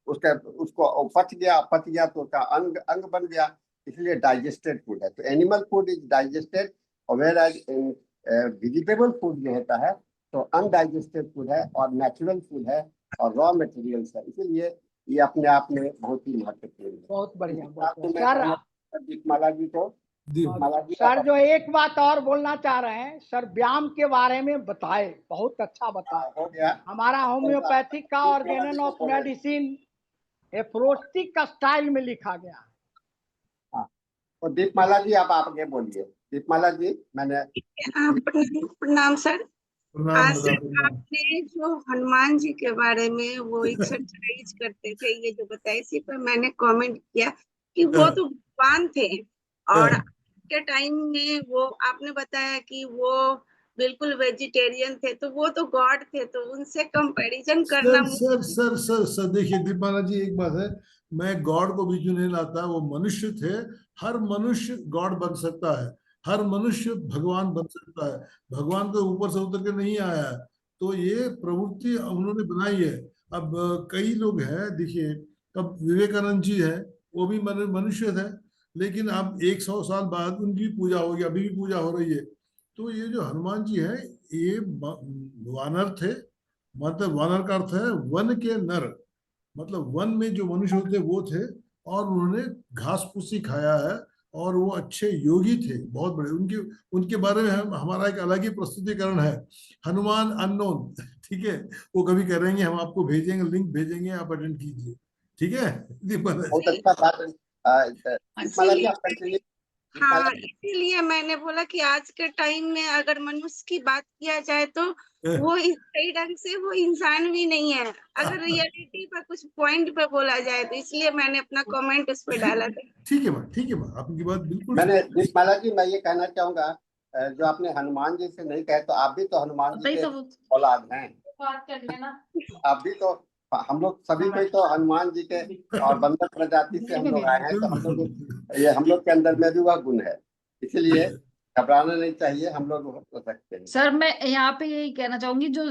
उसका उसको पच गया तो उसका अंग अंग बन गया, इसलिए डाइजेस्टेड फूड है। तो एनिमल फूड इज डाइजेस्टेड और whereas in vegetable food जो होता है तो अनडाइजेस्टेड फूड है और नेचुरल फूड है और रॉ मटेरियल्स है, इसीलिए ये अपने आप में बहुत ही महत्वपूर्ण है। बहुत बढ़िया आपको मैं सर। कहना दीपमाला जी को दीपमाला जी सर जो एक बात और बोलना चाह रहे हैं सर, व्यायाम के बारे में बताए, बहुत अच्छा बताए। हो गया। हमारा होम्योपैथिक का ऑर्गेनन ऑफ मेडिसिन एप्रोस्टिक का स्टाइल में लिखा गया है। हाँ, और दीपमाला जी आप आगे बोलिए। दीपमाला जी मैंने प्रणाम सर। प्रणाम आज सर प्रणाम। आपने जो हनुमान जी के बारे में वो एक्सरसाइज करते थे ये जो बताया, इसी पर मैंने कमेंट किया कि वो तो भगवान थे और के टाइम में वो आपने बताया कि वो बिल्कुल वेजिटेरियन थे, तो वो तो गॉड थे, तो उनसे कंपैरिजन करना सर सर सर सर देखिए दीपाला जी, एक बात है, मैं गॉड को बीच में नहीं लाता, वो मनुष्य थे। हर मनुष्य गॉड बन सकता है, हर मनुष्य भगवान बन सकता है। भगवान तो ऊपर से उतर के नहीं आया है, तो ये प्रवृत्ति उन्होंने बनाई है। अब कई लोग हैं, देखिए, अब विवेकानंद जी है, वो भी मनुष्य थे, लेकिन अब 100 साल बाद उनकी पूजा होगी, अभी भी पूजा हो रही है। तो ये जो हनुमान जी है, ये वानर थे, मतलब वानर का अर्थ है वन के नर, मतलब वन में जो मनुष्य होते वो थे, और उन्होंने घास फूसी खाया है, और वो अच्छे योगी थे, बहुत बड़े। उनके उनके बारे में हमारा एक अलग ही प्रस्तुतिकरण है, हनुमान अननोन। ठीक है, वो कभी करेंगे, हम आपको भेजेंगे, लिंक भेजेंगे, आप अटेंड कीजिए। ठीक है दीपमाला जी? बहुत अच्छा बात दीपमाला जी, आप कंटिन्यू। हाँ, इसीलिए मैंने बोला कि आज के टाइम में अगर मनुष्य की बात किया जाए तो वो सही ढंग से वो इंसान भी नहीं है, अगर रियलिटी पर कुछ पॉइंट पे बोला जाए तो, इसलिए मैंने अपना कमेंट उस पर डाला था। ठीक है माँ, ठीक है माँ, आपकी बात बिल्कुल। मैंने दीपमाला जी, मैं ये कहना चाहूंगा, जो आपने हनुमान जी से नहीं कहे, तो आप भी तो हनुमान जी के औलाद हैं। बात कर लेना। आप भी तो, हम लोग सभी कोई तो हनुमान जी के और बंदर प्रजाति से हम लोग आए हैं, तो हम लोग के अंदर में भी वह गुण है, इसलिए घबराना नहीं चाहिए, हम लोग हो सकते हैं। सर, मैं यहाँ पे यही कहना चाहूंगी, जो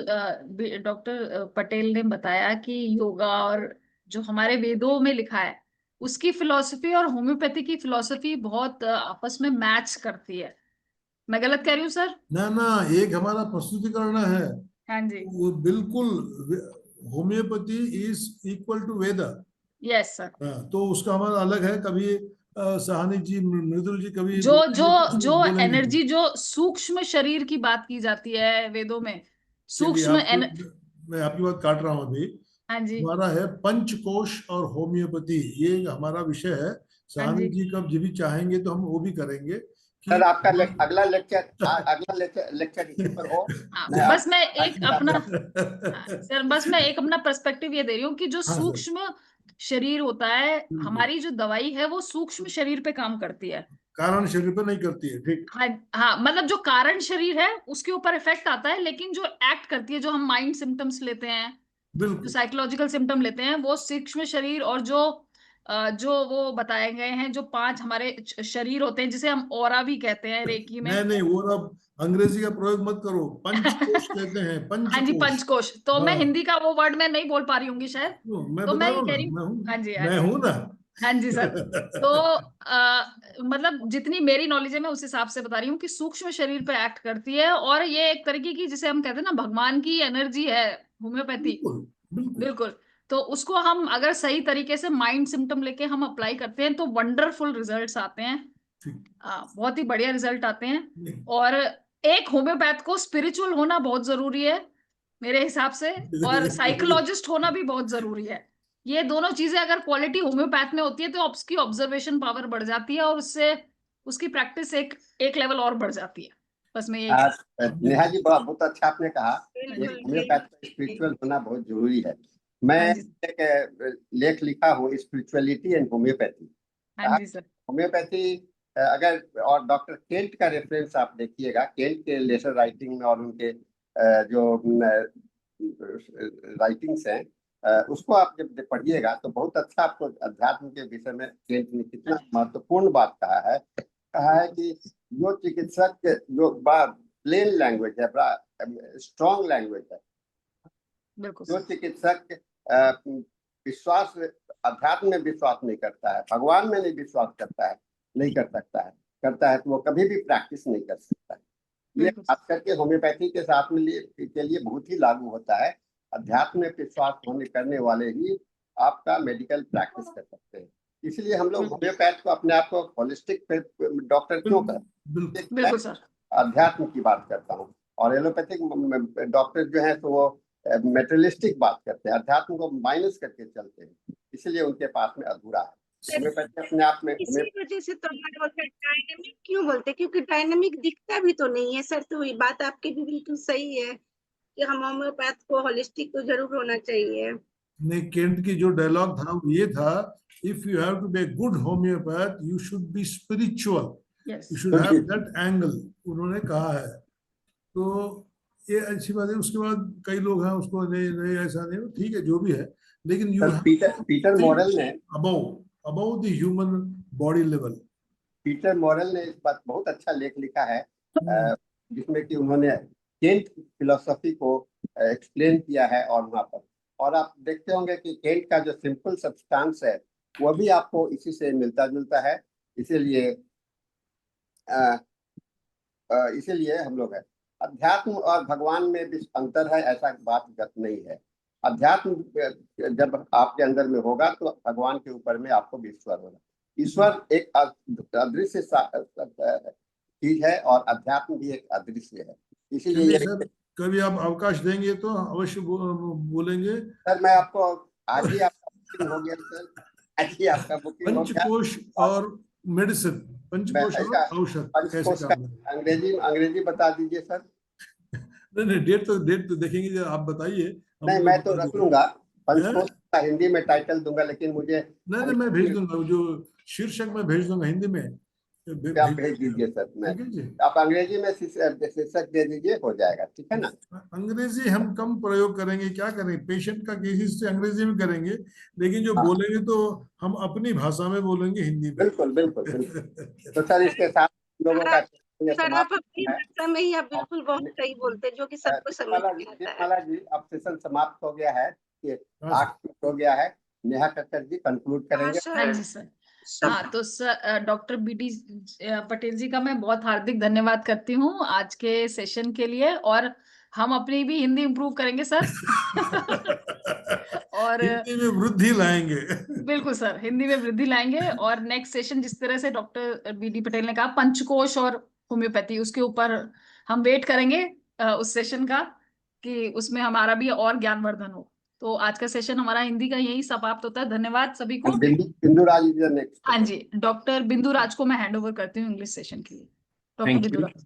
डॉक्टर पटेल ने बताया कि योगा और जो हमारे वेदों में लिखा है उसकी फिलॉसफी और होम्योपैथी की फिलॉसफी बहुत आपस में मैच करती है। मैं गलत कह रही हूँ सर? ना ना, एक हमारा प्रस्तुतिकरण है, हाँ जी। वो बिल्कुल, homeopathy is equal to Veda. Yes sir. तो उसका हमारा अलग है। कभी सहानी जी, मृदुल जी कभी जो जो बोलेंगे, जो बोलेंगे। एनर्जी, जो सूक्ष्म शरीर की बात की जाती है वेदों में, चलिए, सूक्ष्म आपको मैं आपकी बात काट रहा हूँ अभी। हाँ जी। हमारा है पंचकोश और होम्योपैथी, ये हमारा विषय है। हाँ सहानी जी। जी कब जब भी चाहेंगे तो हम वो भी करेंगे कि सर, आपका अगला लेक्चर इसी पर हो। बस मैं एक अपना सर, बस मैं एक अपना पर्सपेक्टिव ये दे रही हूँ कि जो हाँ सर, सूक्ष्म शरीर होता है, बिल्कुल। हमारी जो दवाई है वो सूक्ष्म शरीर पे काम करती है। कारण शरीर पर नहीं करती है, ठीक। हाँ हाँ, मतलब जो कारण शरीर है उसके ऊपर इफेक्ट आता है, लेकिन जो एक्ट करती है, जो हम माइंड सिम्टम्स लेते हैं, जो बिल्कुल। साइकोलॉजिकल सिम्टम लेते हैं, वो सूक्ष्म शरीर, और जो वो बताए गए हैं, जो 5 हमारे शरीर होते हैं, जिसे हम ऑरा भी कहते हैं रेकी में। नहीं नहीं, वो अब अंग्रेजी का प्रयोग मत करो, पंचकोश कहते हैं, हाँ जी, पंचकोश। पंचकोश। तो मैं हाँ, हिंदी का वो वर्ड मैं नहीं बोल पा रही होंगी शायद। मैं तो बता मैं रहा ये हूँ कह ना, रही हूँ। हाँ जी, हाँ मैं जी। हूं ना। हाँ जी सर। तो मतलब जितनी मेरी नॉलेज है मैं उस हिसाब से बता रही हूँ कि सूक्ष्म शरीर पे एक्ट करती है, और ये एक तरीके की, जिसे हम कहते हैं ना, भगवान की एनर्जी है होम्योपैथी। बिल्कुल बिल्कुल। बिल्कुल। तो उसको हम अगर सही तरीके से माइंड सिम्टम लेके हम अप्लाई करते हैं तो वंडरफुल रिजल्ट्स आते हैं। ठीक। बहुत ही बढ़िया रिजल्ट आते हैं। नहीं। और एक होम्योपैथ को स्पिरिचुअल होना बहुत जरूरी है मेरे हिसाब से, और साइकोलॉजिस्ट होना भी बहुत जरूरी है। ये दोनों चीजें अगर क्वालिटी होम्योपैथ में होती है तो उसकी ऑब्जर्वेशन पावर बढ़ जाती है, और उससे उसकी प्रैक्टिस एक एक लेवल और बढ़ जाती है। बस मैं यही नेहा जी, बहुत अच्छा आपने कहा, एक बिल्कुल होम्योपैथ का स्पिरिचुअल होना बहुत जरूरी है। मैं हाँ जी। एक लेख लिखा हूँ, स्पिरिचुअलिटी एंड होम्योपैथी। हाँ जी सर। होम्योपैथी, अगर, और डॉक्टर केंट का रेफरेंस आप देखिएगा, केंट के लेटर राइटिंग में और उनके जो राइटिंग्स हैं, उसको आप जब पढ़िएगा तो बहुत अच्छा आपको अध्यात्म के विषय में केंट ने कितना महत्वपूर्ण बात कहा है कि जो चिकित्सक, जो प्लेन लैंग्वेज है, बड़ा स्ट्रॉन्ग लैंग्वेज है, बिल्कुल जो सर। चिकित्सक विश्वास, अध्यात्म में विश्वास नहीं करता है, भगवान में नहीं विश्वास करता है, नहीं कर सकता है, करता है तो वो कभी भी प्रैक्टिस नहीं कर सकता है। ये बिल्कुल खास करके होम्योपैथी के साथ में के लिए बहुत ही लागू होता है। अध्यात्म में विश्वास करने वाले ही आपका मेडिकल प्रैक्टिस कर सकते हैं। इसलिए हम लोग बिल्कुल होम्योपैथ को अपने आप को होलिस्टिक डॉक्टर क्यों करते? बिल्कुल सर। अध्यात्म की बात करता हूँ, और एलोपैथिक डॉक्टर जो है तो वो मेटेरियलिस्टिक बात करते हैं, अध्यात्म को माइनस करके चलते हैं, इसलिए उनके पास में अधूरा है। होम्योपैथी अपने आप में इसी वजह से तो हमारे वक्त डायनेमिक क्यों बोलते हैं, क्योंकि डायनेमिक दिखता भी तो नहीं है सर। तो ये बात आपकी भी बिल्कुल सही है कि हम होम्योपैथ को होलिस्टिक तो जरूर होना चाहिए। नहीं, केंट की जो डायलॉग था वो ये था, if you have to be a good homeopath you should be spiritual, yes. You should have that angle, उन्होंने कहा है। तो ये अच्छी बात है। उसके बाद कई लोग हैं उसको नहीं नहीं ऐसा नहीं, ठीक है जो भी है, लेकिन यू पीटर मॉरल ने above above the human body level. Peter moral ने इस बात बहुत अच्छा लेख लिखा है, जिसमें कि उन्होंने केंट फिलोसफी को एक्सप्लेन किया है और वहाँ पर, और आप देखते होंगे कि केंट का जो सिंपल सब्सटेंस है वो भी आपको इसी से मिलता जुलता है। इसीलिए इसीलिए हम लोग है, अध्यात्म और भगवान में भी अंतर है, ऐसा बात नहीं है। अध्यात्म जब आपके अंदर में होगा तो भगवान के ऊपर में आपको भी ईश्वर होगा। ईश्वर एक अदृश्य चीज है और अध्यात्म भी एक अदृश्य है। इसीलिए सर कभी आप अवकाश देंगे तो अवश्य बोलेंगे सर। मैं आपको आज ही आपका बुकिंग हो गया सर, आज ही आपका बुकिंग हो गया। पंचकोश और मेडिसिन, पंचकोश और औषध कैसे काम है? अंग्रेजी बता दीजिए सर। नहीं, डेट तो देखेंगे, आप बताइए। नहीं, मैं तो रख लूंगा पंचकोश का हिंदी में टाइटल दूंगा, लेकिन मुझे नहीं मैं भेज दूंगा, जो शीर्षक में भेज दूंगा हिंदी में। आप भेज दीजिए सर। मैं आप अंग्रेजी में शीर्षक दे दीजिए, हो जाएगा, ठीक है ना। अंग्रेजी हम कम प्रयोग करेंगे, क्या करेंगे, पेशेंट का केसेस से अंग्रेजी में करेंगे, लेकिन जो बोलेंगे तो हम अपनी भाषा में बोलेंगे, हिंदी में। बिल्कुल बिल्कुल बिल्कुल। तो सर इसके साथ लोगों का सर आप अपनी भाषा में ही आप बिल्कुल बहुत सही बोलते हैं, जो कि सबको समझ में आता है। जी अब सेशन समाप्त हो गया है, 8 हो गया है। नेहा कक्कड़ जी कंक्लूड करेंगे। हाँ जी सर। हाँ तो सर डॉक्टर बीडी पटेल जी का मैं बहुत हार्दिक धन्यवाद करती हूँ आज के सेशन के लिए, और हम अपनी भी हिंदी इम्प्रूव करेंगे सर। और हिंदी में वृद्धि लाएंगे। बिल्कुल सर, हिंदी में वृद्धि लाएंगे। और नेक्स्ट सेशन जिस तरह से डॉक्टर बीडी पटेल ने कहा पंचकोश और होम्योपैथी, उसके ऊपर हम वेट करेंगे उस सेशन का, कि उसमें हमारा भी और ज्ञानवर्धन हो। तो आज का सेशन हमारा हिंदी का यही समाप्त होता है। धन्यवाद सभी को। बिंदु राज नेक्स्ट। हाँ जी, डॉक्टर बिंदु राज को मैं हैंड ओवर करती हूँ इंग्लिश सेशन के लिए। डॉक्टर बिंदु राज।